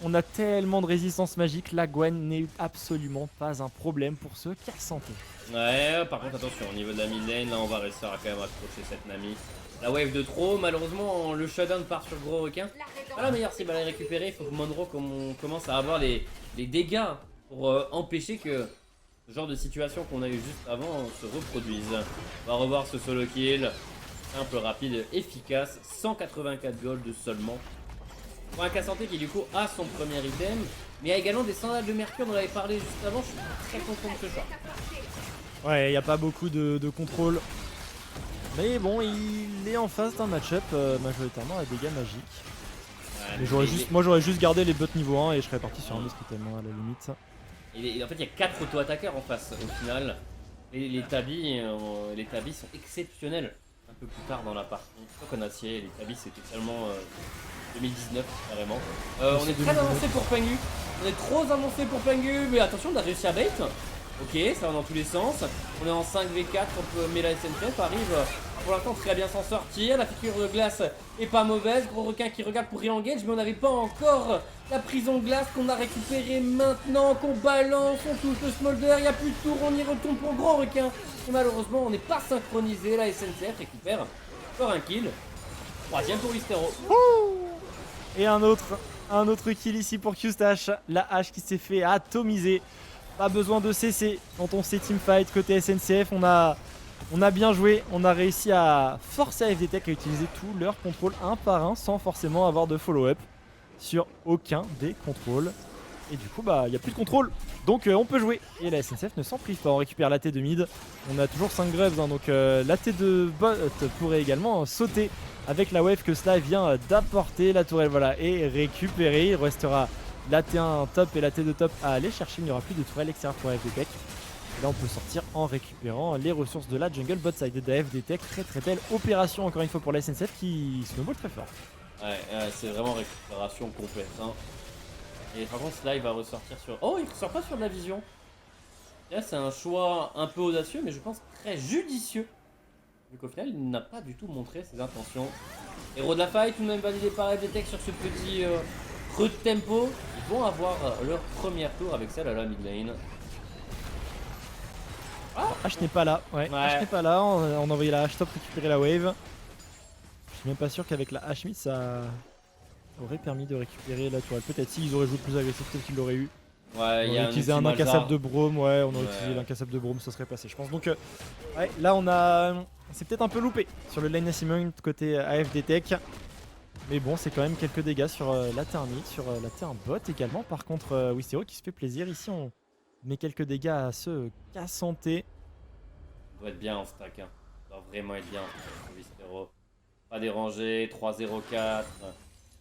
Speaker 2: On a tellement de résistance magique, la Gwen n'est absolument pas un problème pour ce casse en tête.
Speaker 1: Ouais, par contre attention, au niveau de la mid lane, là on va réussir à quand même accrocher cette Nami. La wave de trop, malheureusement le shutdown part sur Gros Requin. Pas la meilleure cible à la récupérer, il faut que Monroe commence à avoir les dégâts pour empêcher que ce genre de situation qu'on a eu juste avant se reproduise. On va revoir ce solo kill, simple, rapide, efficace, 184 gold seulement. Pour un Cassanté qui du coup a son premier item, mais a également des sandales de mercure, on en avait parlé juste avant, je suis très content de ce choix.
Speaker 2: Ouais, il n'y a pas beaucoup de contrôle. Mais bon, il est en face d'un match-up majoritairement à dégâts magiques. Ouais, moi j'aurais juste gardé les bots niveau 1 et je serais parti sur un autre item à la limite.
Speaker 1: Et en fait, il y a 4 auto-attaqueurs en face au final. Les tabis sont exceptionnels. Un peu plus tard dans la partie. Qu'on acier, les tabis c'était tellement 2019 carrément. On est très avancé pour Pengu. On est trop avancé pour Pengu, mais attention, on a réussi à bait. Ok, ça va dans tous les sens. On est en 5v4, mais la SNCF arrive pour l'instant très bien s'en sortir. La figure de glace est pas mauvaise. Gros Requin qui regarde pour re-engage, mais on n'avait pas encore la prison glace qu'on a récupérée maintenant, qu'on balance, on touche le smolder, il n'y a plus de tour, on y retourne pour Gros Requin. Et malheureusement, on n'est pas synchronisé. La SNCF récupère encore un kill. 3ème pour Wistero.
Speaker 2: Et un autre kill ici pour Kustache. La hache qui s'est fait atomiser. Pas besoin de cesser quand on sait teamfight côté SNCF. On a bien joué, on a réussi à forcer FD Tech à utiliser tous leurs contrôles un par un sans forcément avoir de follow-up sur aucun des contrôles. Et du coup, bah, il n'y a plus de contrôle. Donc, on peut jouer. Et la SNCF ne s'en prive pas. On récupère la T de mid. On a toujours 5 Graves. Hein, donc, la T de bot pourrait également sauter avec la wave que cela vient d'apporter. La tourelle, voilà, est récupérée. Il restera la T1 top et la T2 top à aller chercher. Il n'y aura plus de tourelle extérieure pour AFD Tech. Et là, on peut sortir en récupérant les ressources de la jungle bot side d'AFD Tech. Très très belle opération, encore une fois, pour la SNCF qui snowball très fort.
Speaker 1: Ouais, c'est vraiment récupération complète. Hein. Et par contre, là, il va ressortir sur. Oh, il ressort pas sur de la vision. Là, c'est un choix un peu audacieux, mais je pense très judicieux. Vu qu'au final, il n'a pas du tout montré ses intentions. Héros de la fight, tout de même validé par AFD Tech sur ce petit creux de tempo. Ils vont avoir leur premier tour avec celle à la mid lane.
Speaker 2: Alors, H n'est pas là, ouais. H n'est pas là, on a envoyé la H top récupérer la wave. Je suis même pas sûr qu'avec la H mid ça aurait permis de récupérer la tourelle. Peut-être si ils auraient joué plus agressif, peut-être qu'ils l'auraient eu.
Speaker 1: Ouais,
Speaker 2: on aurait utilisé un incassable de Braum, ouais, on aurait utilisé l'incassable de Braum, ça serait passé je pense. Donc ouais, là on a... c'est peut-être un peu loupé sur le lane assignment côté AFD Tech. Mais bon, c'est quand même quelques dégâts sur la T1 mid, sur la T1 bot également. Par contre, Wisterios qui se fait plaisir ici, on met quelques dégâts à ce Cassanté.
Speaker 1: Ça doit être bien en stack, hein. Ça doit vraiment être bien en Wisterios. Pas dérangé, 3-0-4.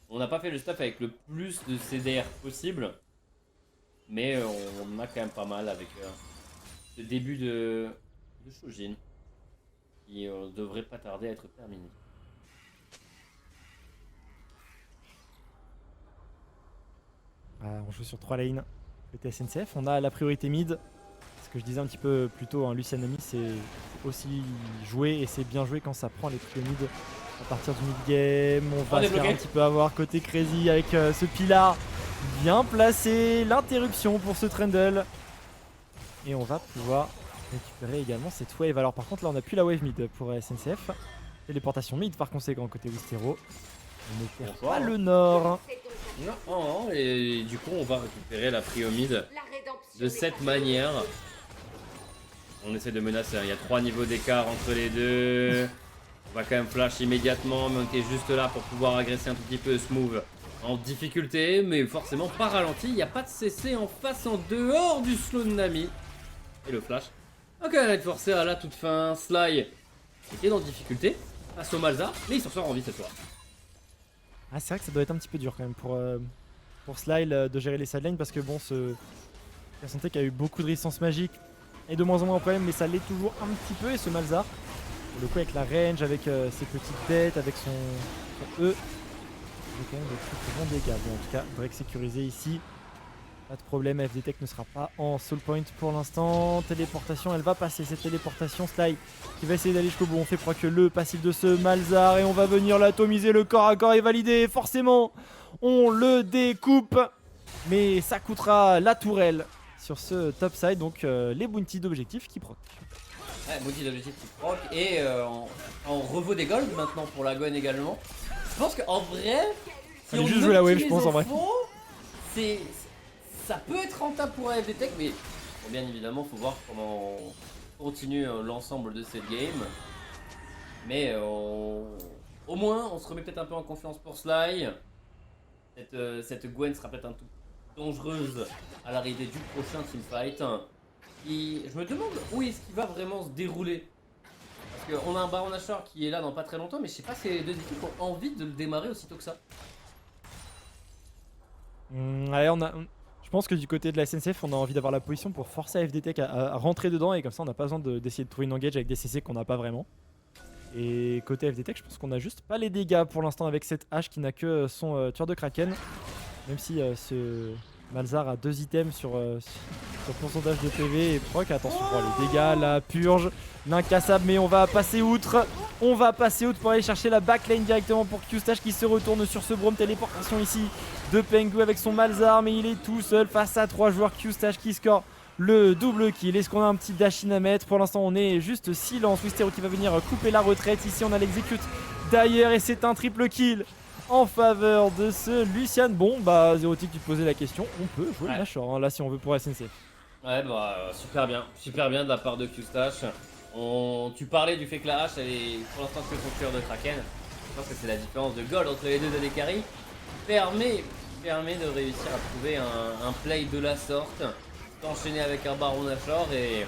Speaker 1: On n'a pas fait le stuff avec le plus de CDR possible. Mais on en a quand même pas mal avec ce début de Shojin. Qui devrait pas tarder à être terminé.
Speaker 2: On joue sur 3 lanes côté SNCF. On a la priorité mid. Ce que je disais un petit peu plus tôt, hein, Lucian Nami, c'est aussi jouer et c'est bien joué quand ça prend les prios mid à partir du mid-game. On va se faire un petit peu avoir côté Crazy avec ce Pilar bien placé. L'interruption pour ce Trundle. Et on va pouvoir récupérer également cette wave. Alors par contre là on n'a plus la wave mid pour SNCF. Téléportation mid par conséquent côté Wistero. On ne perd pas le nord.
Speaker 1: Non, et du coup on va récupérer la prio mid de cette manière. On essaie de menacer, hein. Il y a 3 niveaux d'écart entre les deux. On va quand même flash immédiatement, mais on était juste là pour pouvoir agresser un tout petit peu Smooth en difficulté, mais forcément pas ralenti. Il n'y a pas de CC en face, en dehors du slow de Nami. Et le flash. Ok, on va être forcé à la toute fin. Sly était en difficulté face au Malzahar, mais il s'en sort en vie cette fois.
Speaker 2: Ah, c'est vrai que ça doit être un petit peu dur quand même pour Sly de gérer les sidelines parce que bon, ce Cassanté qui a eu beaucoup de résistance magique et de moins en moins en problème, mais ça l'est toujours un petit peu. Et ce Malzahar, pour le coup, avec la range, avec ses petites têtes, avec son E, il a quand même de très bons dégâts. Bon, en tout cas, Drake sécurisé ici. Pas de problème, AFD Tech ne sera pas en soul point pour l'instant. Téléportation, elle va passer cette téléportation. Sly qui va essayer d'aller jusqu'au bout. On fait croire que le passif de ce Malzahar et on va venir l'atomiser. Le corps à corps est validé. Forcément, on le découpe. Mais ça coûtera la tourelle sur ce top side. Donc les bounty d'objectifs qui proc.
Speaker 1: Ouais, bounty d'objectifs qui proc. Et on revaut des golds maintenant pour la Gwen également. Je pense qu'en vrai, si
Speaker 2: on
Speaker 1: on
Speaker 2: juste jouer la wave, je pense en vrai.
Speaker 1: Ça peut être rentable pour AFD Tech, mais bon, bien évidemment, faut voir comment on continue l'ensemble de cette game. Mais au moins, on se remet peut-être un peu en confiance pour Sly. Cette Gwen sera peut-être un tout dangereuse à l'arrivée du prochain teamfight. Je me demande où est-ce qu'il va vraiment se dérouler. Parce qu'on a un Baron Nashor qui est là dans pas très longtemps, mais je sais pas si les deux équipes ont envie de le démarrer aussitôt que ça.
Speaker 2: Je pense que du côté de la SNCF, on a envie d'avoir la position pour forcer AFD Tech à rentrer dedans et comme ça on n'a pas besoin d'essayer de trouver une engage avec des CC qu'on n'a pas vraiment. Et côté AFD Tech, je pense qu'on a juste pas les dégâts pour l'instant avec cette hache qui n'a que son tueur de Kraken. Même si ce Malzahar a 2 items sur pourcentage de PV et proc. Attention pour les dégâts, la purge, l'incassable, mais on va passer outre. On va passer outre pour aller chercher la backlane directement pour Q-Stash qui se retourne sur ce Braum. Téléportation ici de Pengu avec son Malzahar, mais il est tout seul face à 3 joueurs. Q-Stash qui score le double kill. Est-ce qu'on a un petit dash-in à mettre? Pour l'instant on est juste silence. Wistero qui va venir couper la retraite. Ici on a l'exécute d'ailleurs et c'est un triple kill en faveur de ce Lucian. Bon bah Zérotic, tu te posais la question, on peut jouer le Nashor hein, là si on veut pour SNCF.
Speaker 1: Ouais bah super bien de la part de Q-Stash. Tu parlais du fait que la hache elle est pour l'instant que son tueur de Kraken. Je pense que c'est la différence de gold entre les deux de carry. Permet permet de réussir à trouver un play de la sorte, d'enchaîner avec un Baron Nashor et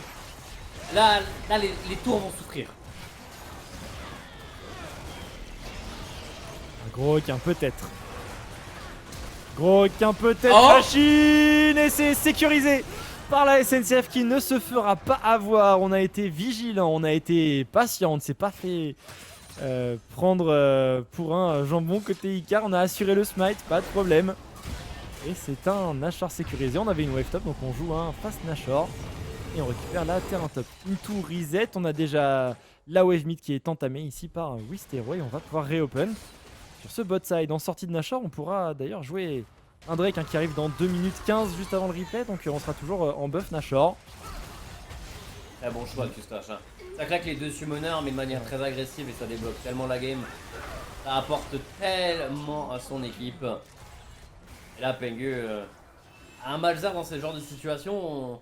Speaker 1: là les tours vont souffrir.
Speaker 2: Un gros requin peut-être. Gros requin peut-être.
Speaker 1: Oh
Speaker 2: Machine. Et c'est sécurisé par la SNCF qui ne se fera pas avoir. On a été vigilant, on a été patient, on ne s'est pas fait prendre pour un jambon côté Icar. On a assuré le smite, pas de problème. Et c'est un Nashor sécurisé. On avait une wave top, donc on joue un fast Nashor. Et on récupère la terrain top. Into reset, on a déjà la wave mid qui est entamée ici par Wistero. Et on va pouvoir reopen. Sur ce bot side, en sortie de Nashor, on pourra d'ailleurs jouer un Drake qui arrive dans 2 minutes 15 juste avant le replay. Donc on sera toujours en buff Nashor.
Speaker 1: Très bon choix de Kustache. Hein. Ça claque les deux summoners mais de manière très agressive et ça débloque tellement la game. Ça apporte tellement à son équipe. Et là Pengu, un Malzard dans ce genre de situation, on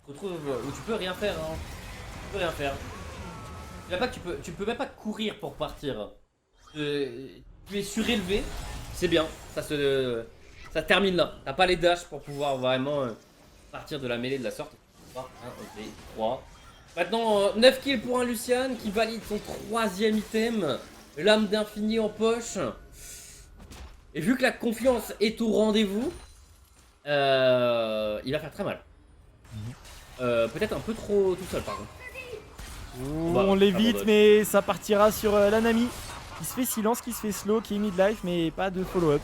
Speaker 1: se retrouve où tu peux rien faire. Hein. Tu peux rien faire. Tu peux même pas courir pour partir. Tu es surélevé, c'est bien. Ça termine là. T'as pas les dashs pour pouvoir vraiment partir de la mêlée de la sorte. 1, 2, 3. Maintenant 9 kills pour un Lucian qui valide son 3ème item. L'âme d'infini en poche. Et vu que la confiance est au rendez-vous, il va faire très mal. Peut-être un peu trop tout seul par contre.
Speaker 2: On l'évite mais ça partira sur la Nami. Qui se fait silence, qui se fait slow, qui est mid-life mais pas de follow-up.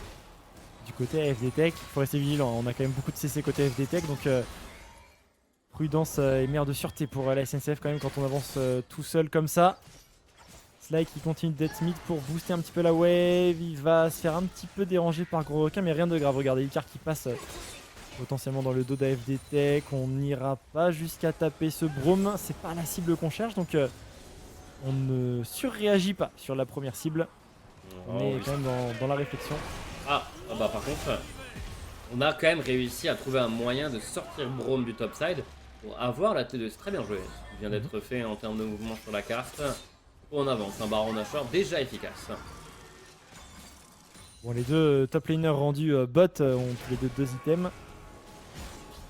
Speaker 2: Du côté AFD Tech, il faut rester vigilant. On a quand même beaucoup de CC côté AFD Tech donc prudence et meilleure de sûreté pour la SNCF quand même quand on avance tout seul comme ça. Sly qui continue d'être mid pour booster un petit peu la wave. Il va se faire un petit peu déranger par gros requin mais rien de grave. Regardez Icar qui passe potentiellement dans le dos d'AFD Tech. On n'ira pas jusqu'à taper ce Braum. C'est pas la cible qu'on cherche donc on ne surréagit pas sur la première cible. On est quand même dans la réflexion.
Speaker 1: Ah bah par contre, on a quand même réussi à trouver un moyen de sortir Braum du topside pour avoir la T2. C'est très bien joué. Il vient d'être fait en termes de mouvement sur la carte. On avance, un Baron Nashor déjà efficace.
Speaker 2: Bon, les deux top laners rendus bot ont tous les deux items.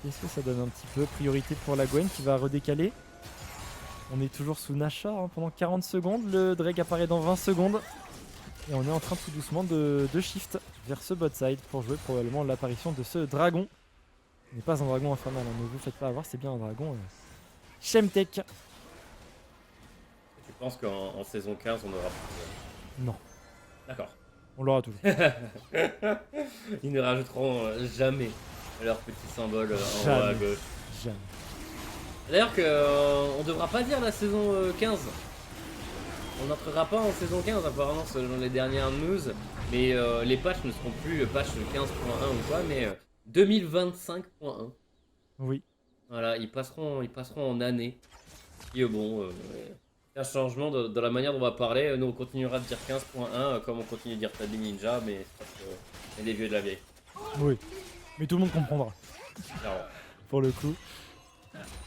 Speaker 2: Qu'est-ce que ça donne un petit peu? Priorité pour la Gwen qui va redécaler. On est toujours sous Nashor hein, pendant 40 secondes. Le Drake apparaît dans 20 secondes. Et on est en train tout doucement de shift vers ce bot side pour jouer probablement l'apparition de ce dragon. Ce n'est pas un dragon infernal, hein, ne vous faites pas avoir, c'est bien un dragon Shemtek.
Speaker 1: Tu penses qu'en saison 15 on aura plus
Speaker 2: Non.
Speaker 1: D'accord.
Speaker 2: On l'aura toujours.
Speaker 1: Ils ne rajouteront jamais leur petit symbole en haut à gauche.
Speaker 2: Jamais.
Speaker 1: D'ailleurs qu'on ne devra pas dire la saison 15. On n'entrera pas en saison 15 apparemment selon les dernières news. Mais les patchs ne seront plus patch 15.1 ou quoi, mais 2025.1.
Speaker 2: Oui.
Speaker 1: Voilà, ils passeront en année. Et bon, un changement dans la manière dont on va parler. Nous on continuera de dire 15.1 comme on continue de dire Tabi Ninja, mais c'est parce qu'il y a des vieux de la vieille.
Speaker 2: Oui. Mais tout le monde comprendra.
Speaker 1: Clairement.
Speaker 2: Pour le coup.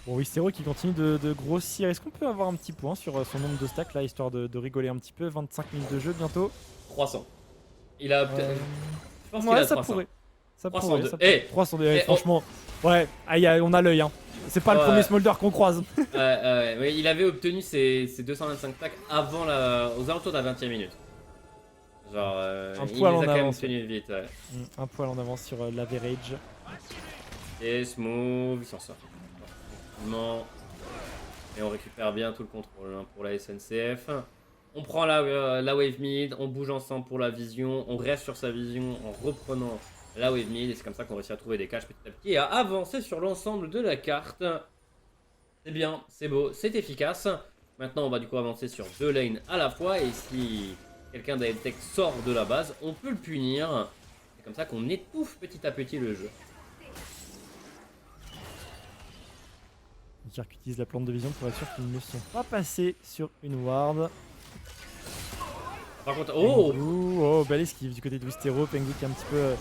Speaker 2: Bon, Wistero qui continue de grossir. Est-ce qu'on peut avoir un petit point sur son nombre de stacks là, histoire de rigoler un petit peu? 25 minutes de jeu bientôt.
Speaker 1: 300. Il a peut-être. Je pense qu'il
Speaker 2: Ouais,
Speaker 1: a
Speaker 2: ça
Speaker 1: 300.
Speaker 2: pourrait. Ça
Speaker 1: 302.
Speaker 2: pourrait. Ça pourrait.
Speaker 1: Eh
Speaker 2: 302,
Speaker 1: Eh,
Speaker 2: franchement. Ouais, on a l'œil. Hein. C'est pas le
Speaker 1: Ouais.
Speaker 2: premier smolder qu'on croise.
Speaker 1: Ouais, il avait obtenu ses 225 stacks avant aux alentours de la 20ème minute. Genre,
Speaker 2: Un
Speaker 1: il
Speaker 2: poil
Speaker 1: les
Speaker 2: en
Speaker 1: a quand même
Speaker 2: avance,
Speaker 1: obtenus vite. Ouais.
Speaker 2: Un poil en avance sur l'average.
Speaker 1: Et smooth, il s'en sort. Tranquillement. Et on récupère bien tout le contrôle hein, pour la SNCF. On prend la wave mid, on bouge ensemble pour la vision, on reste sur sa vision en reprenant la wave mid et c'est comme ça qu'on réussit à trouver des caches petit à petit et à avancer sur l'ensemble de la carte. C'est bien, c'est beau, c'est efficace. Maintenant on va du coup avancer sur 2 lanes à la fois et si quelqu'un d'AFTech sort de la base, on peut le punir. C'est comme ça qu'on étouffe petit à petit le jeu.
Speaker 2: Icar qui utilise la plante de vision pour être sûr qu'ils ne sont pas passés sur une ward.
Speaker 1: Par contre, oh!
Speaker 2: Oh, belle esquive du côté de Wistero. Pengu qui est un petit peu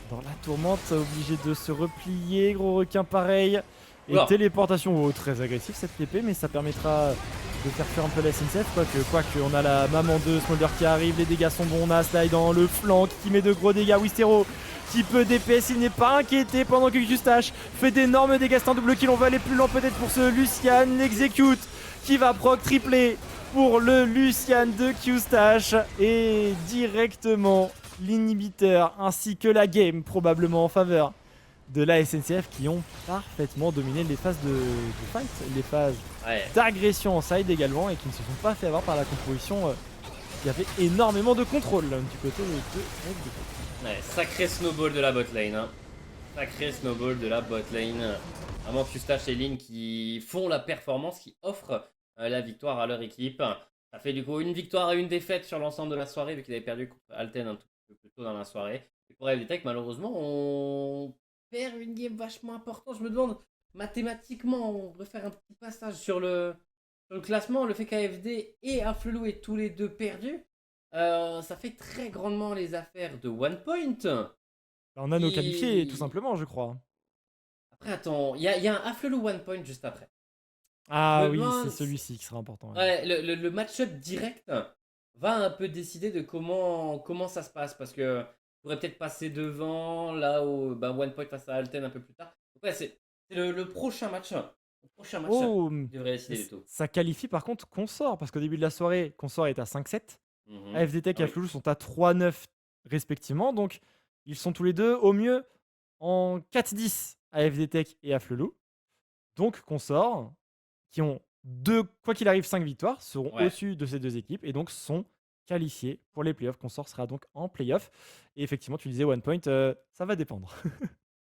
Speaker 2: dans la tourmente, obligé de se replier. Gros requin pareil. Et
Speaker 1: Oula.
Speaker 2: téléportation, oh, très agressif cette TP, mais ça permettra de faire fuir un peu la SNCF. Quoique, on a la maman de Smolder qui arrive, les dégâts sont bons. On a Sly dans le flanc qui met de gros dégâts. Wistero petit peu DPS, il n'est pas inquiété pendant que Eustache fait d'énormes dégâts. C'est un double kill, on va aller plus loin peut-être pour ce Lucian. L'execute qui va proc triplé pour le Lucian de Eustache. Et directement l'inhibiteur ainsi que la game probablement en faveur de la SNCF qui ont parfaitement dominé les phases de fight, les phases d'agression en side également et qui ne se sont pas fait avoir par la composition qui avait énormément de contrôle du côté de FDTech.
Speaker 1: Ouais, sacré snowball de la bot lane. Hein. Sacré snowball de la bot lane. Vraiment Eustache et Lynn qui font la performance, qui offrent la victoire à leur équipe. Ça fait du coup une victoire et une défaite sur l'ensemble de la soirée vu qu'ils avaient perdu contre Alten un tout peu plus tôt dans la soirée. Et pour FDTech, malheureusement, on perd une game vachement importante. Je me demande, mathématiquement, on peut faire un petit passage sur le classement. Le fait qu'AFD et Afflelou aient tous les deux perdu, ça fait très grandement les affaires de OnePoint.
Speaker 2: On a nos qualifiés tout simplement, je crois.
Speaker 1: Après, attends, il y a un Afflelou OnePoint juste après.
Speaker 2: Ah oui, c'est celui-ci qui sera important.
Speaker 1: Ouais, le match-up direct va un peu décider de comment ça se passe. Parce que pourrait peut-être passer devant, là où OnePoint face à Alten un peu plus tard. Donc ouais, c'est le prochain match. Le prochain match qui devrait décider du tout.
Speaker 2: Ça qualifie par contre Consort, parce qu'au début de la soirée, Consort est à 5-7. AFDTech et Afflelou sont à 3-9 respectivement. Donc ils sont tous les deux au mieux en 4-10 AFDTech et Afflelou. Donc Consort, qui ont quoi qu'il arrive 5 victoires, seront au-dessus de ces deux équipes et donc sont qualifiés pour les playoffs. Consort sera donc en playoff. Et effectivement, tu disais OnePoint, ça va dépendre.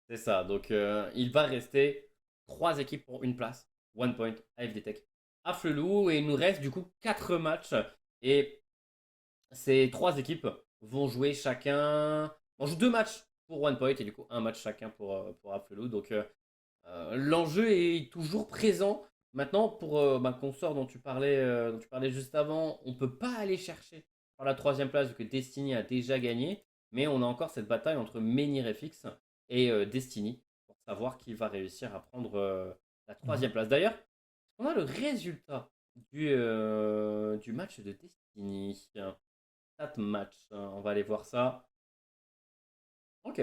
Speaker 1: C'est ça, donc il va rester 3 équipes pour une place. OnePoint, AFDTech, Afflelou, et il nous reste du coup 4 matchs. Et ces 3 équipes vont jouer chacun... On joue 2 matchs pour OnePoint et du coup un match chacun pour Afflelou. Donc l'enjeu est toujours présent. Maintenant, pour Consort dont tu parlais juste avant, on ne peut pas aller chercher par la 3e place vu que Destiny a déjà gagné. Mais on a encore cette bataille entre Menhir FX et Destiny pour savoir qui va réussir à prendre la 3e place. D'ailleurs, on a le résultat du match de Destiny. 4 matchs, on va aller voir ça. Ok,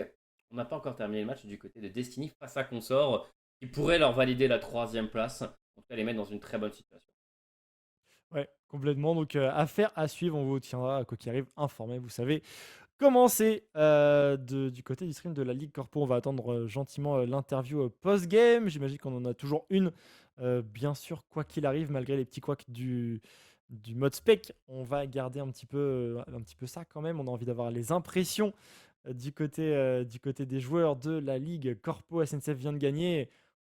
Speaker 1: on n'a pas encore terminé le match du côté de Destiny face à Consort qui pourrait leur valider la 3e place. En tout cas, les mettre dans une très bonne situation.
Speaker 2: Ouais, complètement. Donc, affaire à suivre. On vous tiendra, quoi qu'il arrive, informé. Vous savez comment c'est du côté du stream de la Ligue Corpo. On va attendre gentiment l'interview post-game. J'imagine qu'on en a toujours une. Bien sûr, quoi qu'il arrive, malgré les petits couacs du mode spec, on va garder un petit peu ça quand même. On a envie d'avoir les impressions du côté des joueurs de la Ligue Corpo. SNCF vient de gagner.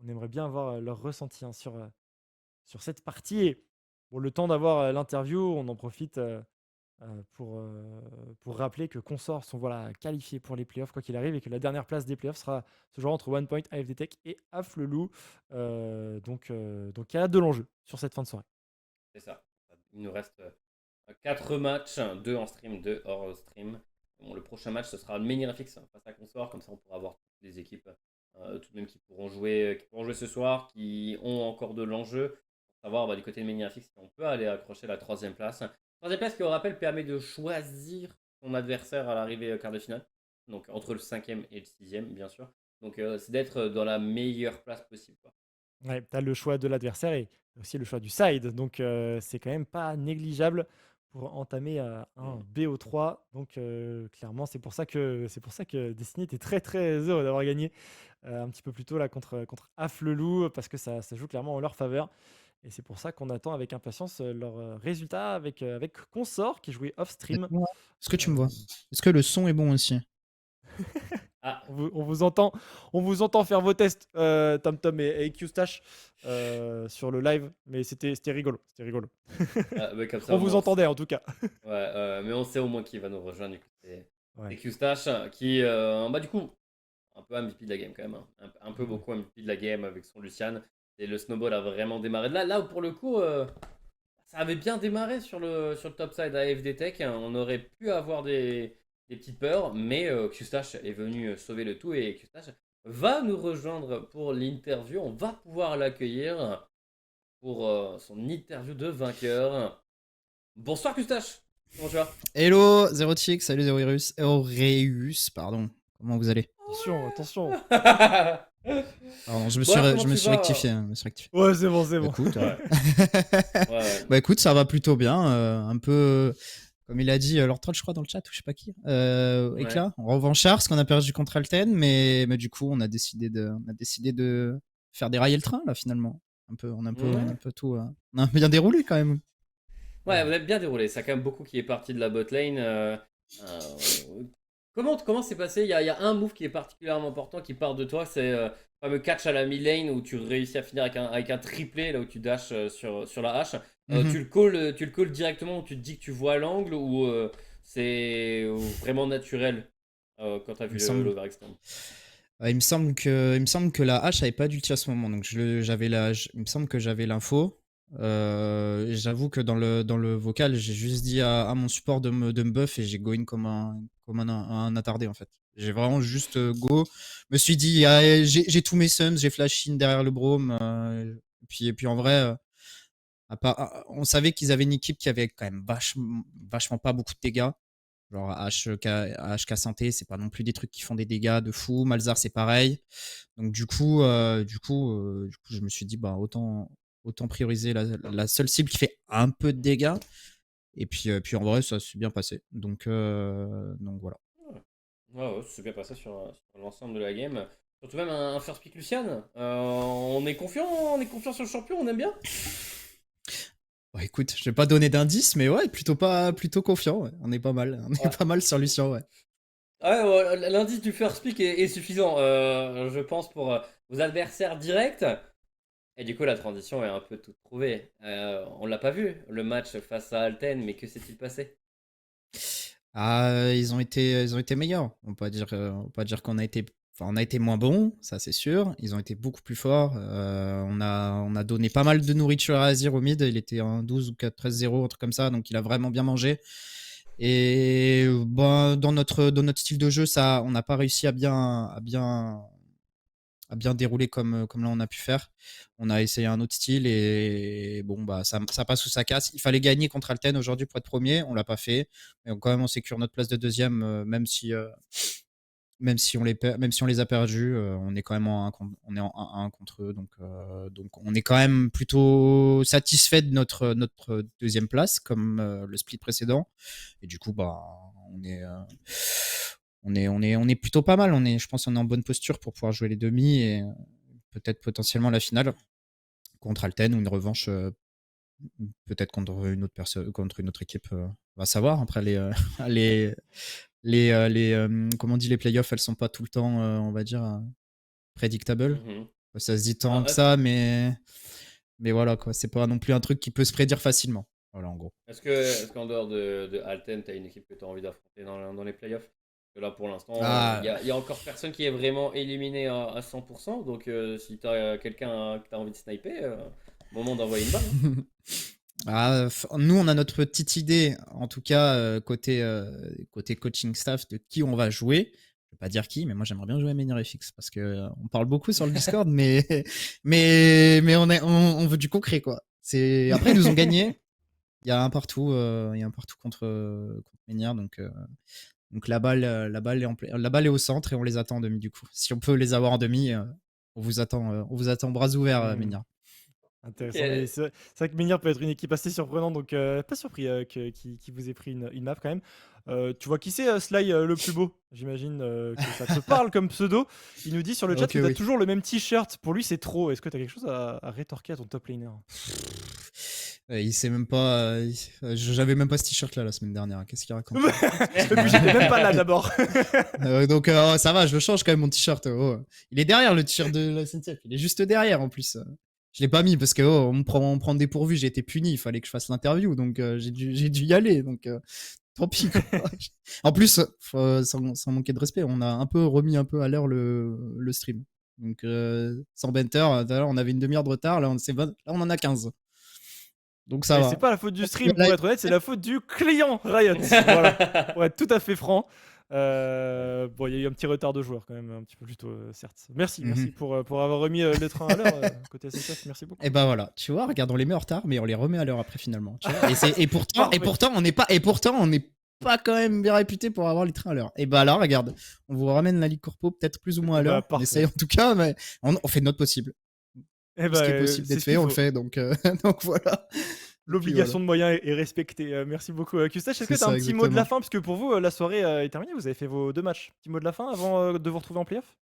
Speaker 2: On aimerait bien avoir leur ressenti sur cette partie. Et bon, le temps d'avoir l'interview, on en profite pour rappeler que Consort sont qualifiés pour les playoffs, quoi qu'il arrive, et que la dernière place des playoffs sera ce jour entre OnePoint, AFDTech et Afflelou. Donc il y a de l'enjeu sur cette fin de soirée.
Speaker 1: C'est ça. Il nous reste 4 matchs, 2 en stream, 2 hors stream. Bon, le prochain match, ce sera Menhir FX face à Consort. Comme ça, on pourra avoir toutes les équipes tout de même qui pourront jouer ce soir, qui ont encore de l'enjeu. Pour savoir du côté de Menhir FX si on peut aller accrocher la 3e place. 3e place qui, au rappel, permet de choisir son adversaire à l'arrivée quart de finale. Donc entre le 5e et le 6e, bien sûr. Donc c'est d'être dans la meilleure place possible.
Speaker 2: Ouais, tu as le choix de l'adversaire et aussi le choix du side. Donc c'est quand même pas négligeable pour entamer un BO3. Donc clairement, c'est pour ça que Destiny était très très heureux d'avoir gagné un petit peu plus tôt là contre Afflelou, parce que ça joue clairement en leur faveur. Et c'est pour ça qu'on attend avec impatience leurs résultats avec Consort qui jouait off-stream.
Speaker 4: Est-ce que tu me vois? Est-ce que le son est bon aussi?
Speaker 2: On vous entend faire vos tests, TomTom et Qstash sur le live, mais c'était rigolo.
Speaker 1: Comme ça,
Speaker 2: on vous entendait en tout cas.
Speaker 1: Ouais, mais on sait au moins qui va nous rejoindre. C'est Qstash qui, du coup, un peu MVP de la game quand même. Hein. Un peu beaucoup MVP de la game avec son Lucian. Et le snowball a vraiment démarré. Là où pour le coup, ça avait bien démarré sur le top side à FDTech. Hein. On aurait pu avoir des petites peurs, mais Qstash est venu sauver le tout et Qstash va nous rejoindre pour l'interview. On va pouvoir l'accueillir pour son interview de vainqueur. Bonsoir Qstash, comment tu vas?
Speaker 4: Hello, Zerotix, salut Zeroreus, pardon. Comment vous allez?
Speaker 2: Attention.
Speaker 4: Pardon, je me
Speaker 1: Bon, alors, comment
Speaker 4: je me
Speaker 1: tu
Speaker 4: suis
Speaker 1: vas
Speaker 4: rectifié. Je me suis rectifié.
Speaker 2: Ouais, c'est bon.
Speaker 4: Écoute,
Speaker 1: Ouais. Ouais.
Speaker 4: bah écoute, ça va plutôt bien. Un peu, comme il a dit, Lord Troll, je crois, dans le chat, ou je sais pas qui.
Speaker 1: Ouais.
Speaker 4: Éclat, revanchard, parce qu'on a perdu contre Alten, mais du coup, on a décidé de faire dérailler le train, là, finalement. On a un
Speaker 1: Ouais.
Speaker 4: peu tout. On a bien déroulé, quand même.
Speaker 1: Ouais, vous avez bien déroulé. Ça a quand même beaucoup qui est parti de la bot lane. Comment c'est passé? Il y a un move qui est particulièrement important qui part de toi. C'est le fameux catch à la mid-lane où tu réussis à finir avec un triplé, là où tu dashes sur la hache.
Speaker 4: Mhm.
Speaker 1: Tu le calls directement où tu te dis que tu vois l'angle ou c'est vraiment naturel quand tu as
Speaker 4: Il me
Speaker 1: vu
Speaker 4: semble.
Speaker 1: l'overextend.
Speaker 4: Il me semble que la hache avait pas d'ulti à ce moment, donc il me semble que j'avais l'info. J'avoue que dans le vocal, j'ai juste dit à mon support de me buff et j'ai go in un attardé en fait. J'ai vraiment juste go. Me suis dit, ah, j'ai tous mes suns, j'ai flash in derrière le brome. Et puis en vrai, on savait qu'ils avaient une équipe qui avait quand même vachement pas beaucoup de dégâts. Genre HK santé, c'est pas non plus des trucs qui font des dégâts de fou. Malzar, c'est pareil. Donc je me suis dit, bah, autant prioriser la seule cible qui fait un peu de dégâts. Et puis en vrai, ça s'est bien passé. Donc voilà.
Speaker 1: Ouais, c'est bien passé sur l'ensemble de la game. Surtout même un first pick Lucian. On est confiant sur le champion, on aime bien.
Speaker 4: Bah, écoute, je vais pas donner d'indice, mais ouais, plutôt confiant. Ouais. On est pas mal. On est
Speaker 1: Ouais.
Speaker 4: pas mal sur Lucien, ouais.
Speaker 1: Ouais, l'indice du first pick est suffisant, je pense, pour vos adversaires directs. Et du coup, la transition est un peu toute trouvée. On l'a pas vu, le match face à Alten, mais que s'est-il passé?
Speaker 4: Ah, ils ont été meilleurs. On va pas dire on a été moins bons, ça c'est sûr. Ils ont été beaucoup plus forts. On a donné pas mal de nourriture à Azir au mid. Il était en 12 ou 13-0, un truc comme ça, donc il a vraiment bien mangé. Et ben, dans notre style de jeu, on n'a pas réussi à bien dérouler comme là on a pu faire. On a essayé un autre style et bon, bah, ça passe ou ça casse. Il fallait gagner contre Alten aujourd'hui pour être premier. On l'a pas fait. Mais quand même, on sécure notre place de deuxième, même si on les a perdus, on est quand même on est en 1-1 contre eux. Donc on est quand même plutôt satisfait de notre deuxième place, comme le split précédent. Et du coup, bah, on est. On est plutôt pas mal. Je pense qu'on est en bonne posture pour pouvoir jouer les demi et peut-être potentiellement la finale contre Alten ou une revanche peut-être contre une autre personne, contre une autre équipe. On va savoir. Après comment on dit, les playoffs, elles sont pas tout le temps, on va dire, predictable.
Speaker 1: Mhm.
Speaker 4: Ça se dit tant
Speaker 1: Alors,
Speaker 4: que ça, mais voilà quoi. C'est pas non plus un truc qui peut se prédire facilement. Voilà en gros.
Speaker 1: est-ce qu'en dehors de Alten, tu as une équipe que tu as envie d'affronter dans les playoffs? Parce que là, pour l'instant, il
Speaker 4: Ah,
Speaker 1: y a encore personne qui est vraiment éliminé à 100%. Donc, si tu as quelqu'un que tu as envie de sniper, moment d'envoyer une balle. Hein.
Speaker 4: Nous, on a notre petite idée, en tout cas côté coaching staff, de qui on va jouer. Je vais pas dire qui, mais moi j'aimerais bien jouer à Menirefix parce que on parle beaucoup sur le Discord, mais on veut du concret quoi. Après ils nous ont gagné. Il y a un partout contre Menhir, donc la balle est au centre et on les attend en demi du coup. Si on peut les avoir en demi, on vous attend bras ouverts,
Speaker 2: Hmm.
Speaker 4: Menhir.
Speaker 1: Ok.
Speaker 2: Intéressant. Mais c'est vrai que Menhir peut être une équipe assez surprenante, donc pas surpris qu'il vous ait pris une map quand même. Tu vois qui c'est Sly le plus beau? J'imagine que ça te parle comme pseudo. Il nous dit sur le chat
Speaker 4: Ok,
Speaker 2: que t'as
Speaker 4: oui.
Speaker 2: toujours le même t-shirt. Pour lui, c'est trop. Est-ce que t'as quelque chose à rétorquer à ton top laner?
Speaker 4: Il sait même pas. J'avais même pas ce t-shirt là la semaine dernière. Qu'est-ce qu'il raconte?
Speaker 2: Et puis j'étais même pas là d'abord.
Speaker 4: Donc ça va, je le change quand même mon t-shirt. Oh. Il est derrière le t-shirt de la SNCF. Il est juste derrière en plus. Je l'ai pas mis parce que on me prend dépourvu. J'ai été puni. Il fallait que je fasse l'interview. Donc j'ai dû y aller. Donc tant pis. Quoi. En plus, sans manquer de respect, on a un peu remis un peu à l'heure le stream. Donc sans Benter, tout à l'heure on avait une demi-heure de retard. Là on en a 15. Donc ça
Speaker 2: Et
Speaker 4: va.
Speaker 2: c'est pas la faute du stream, pour être honnête, c'est la faute du client Riot. Voilà, pour être tout à fait franc. Bon, il y a eu un petit retard de joueurs quand même, un petit peu plus tôt, certes. Merci pour avoir remis le train à l'heure côté SSF, merci beaucoup.
Speaker 4: Et bah voilà, tu vois, regarde, on les met en retard, mais on les remet à l'heure après finalement. Tu vois et pourtant,
Speaker 2: Parfait.
Speaker 4: on n'est pas, pas quand même bien réputés pour avoir les trains à l'heure. Et bah là, regarde, on vous ramène la Ligue Corpo peut-être plus ou moins à
Speaker 2: Bah,
Speaker 4: l'heure. On
Speaker 2: parfait.
Speaker 4: essaye en tout cas, mais on fait notre possible.
Speaker 2: Eh
Speaker 4: Ce
Speaker 2: bah,
Speaker 4: qui est possible
Speaker 2: c'est
Speaker 4: d'être
Speaker 2: ce qu'il
Speaker 4: fait, on le
Speaker 2: faut.
Speaker 4: fait. Donc, donc voilà. Et puis
Speaker 2: L'obligation
Speaker 4: voilà.
Speaker 2: de moyens est respectée. Merci beaucoup, Kustache. Est-ce que
Speaker 4: C'est
Speaker 2: tu as un
Speaker 4: ça,
Speaker 2: petit mot de la
Speaker 4: exactement.
Speaker 2: fin? Parce que pour vous, la soirée est terminée. Vous avez fait vos 2 matchs. Petit mot de la fin avant de vous retrouver en playoff?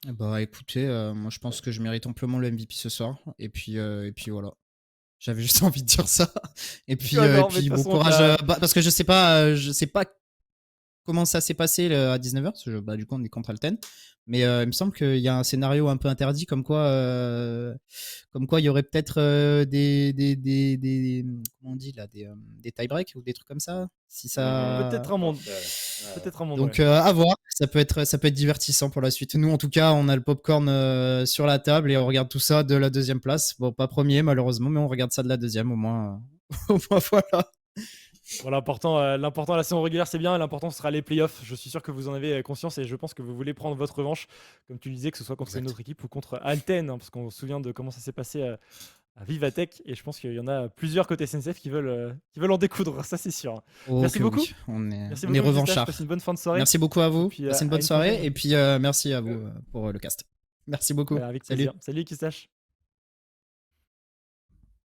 Speaker 4: Bah écoutez, moi je pense que je mérite amplement le MVP ce soir. Et puis voilà. J'avais juste envie de dire ça.
Speaker 2: Ah
Speaker 4: Et
Speaker 2: non, mais de
Speaker 4: puis
Speaker 2: toute
Speaker 4: bon
Speaker 2: façon,
Speaker 4: courage. Parce que je sais pas comment ça s'est passé à 19h, parce que du coup on est contre Alten. Mais il me semble qu'il y a un scénario un peu interdit, comme quoi il y aurait peut-être comment on dit là, des tie-breaks ou des trucs comme ça. Si ça.
Speaker 2: peut-être un monde.
Speaker 1: Ouais. Ouais.
Speaker 2: Peut-être un monde,
Speaker 4: Donc
Speaker 2: ouais.
Speaker 4: à voir, ça peut être divertissant pour la suite. Nous en tout cas, on a le popcorn sur la table et on regarde tout ça de la deuxième place. Bon, pas premier malheureusement, mais on regarde ça de la deuxième au moins. Au moins voilà.
Speaker 2: Bon, l'important, la saison régulière, c'est bien. L'important, ce sera les playoffs. Je suis sûr que vous en avez conscience et je pense que vous voulez prendre votre revanche, comme tu le disais, que ce soit contre une
Speaker 4: Exact.
Speaker 2: autre équipe ou contre Alten, hein, parce qu'on se souvient de comment ça s'est passé à Vivatech. Et je pense qu'il y en a plusieurs côté SNCF qui veulent en découdre, ça c'est sûr.
Speaker 4: Oh
Speaker 2: Merci
Speaker 4: que
Speaker 2: beaucoup.
Speaker 4: oui, on est
Speaker 2: Merci
Speaker 4: on est
Speaker 2: beaucoup, Gustache.
Speaker 4: revanchards.
Speaker 2: Passe une bonne fin de soirée.
Speaker 4: Merci beaucoup à
Speaker 2: Et
Speaker 4: vous.
Speaker 2: puis
Speaker 4: Passez une
Speaker 2: à
Speaker 4: bonne
Speaker 2: une
Speaker 4: soirée
Speaker 2: prochaine.
Speaker 4: et puis merci à vous pour le cast. Merci beaucoup.
Speaker 2: Avec
Speaker 4: Salut.
Speaker 2: plaisir. Salut, Gustache.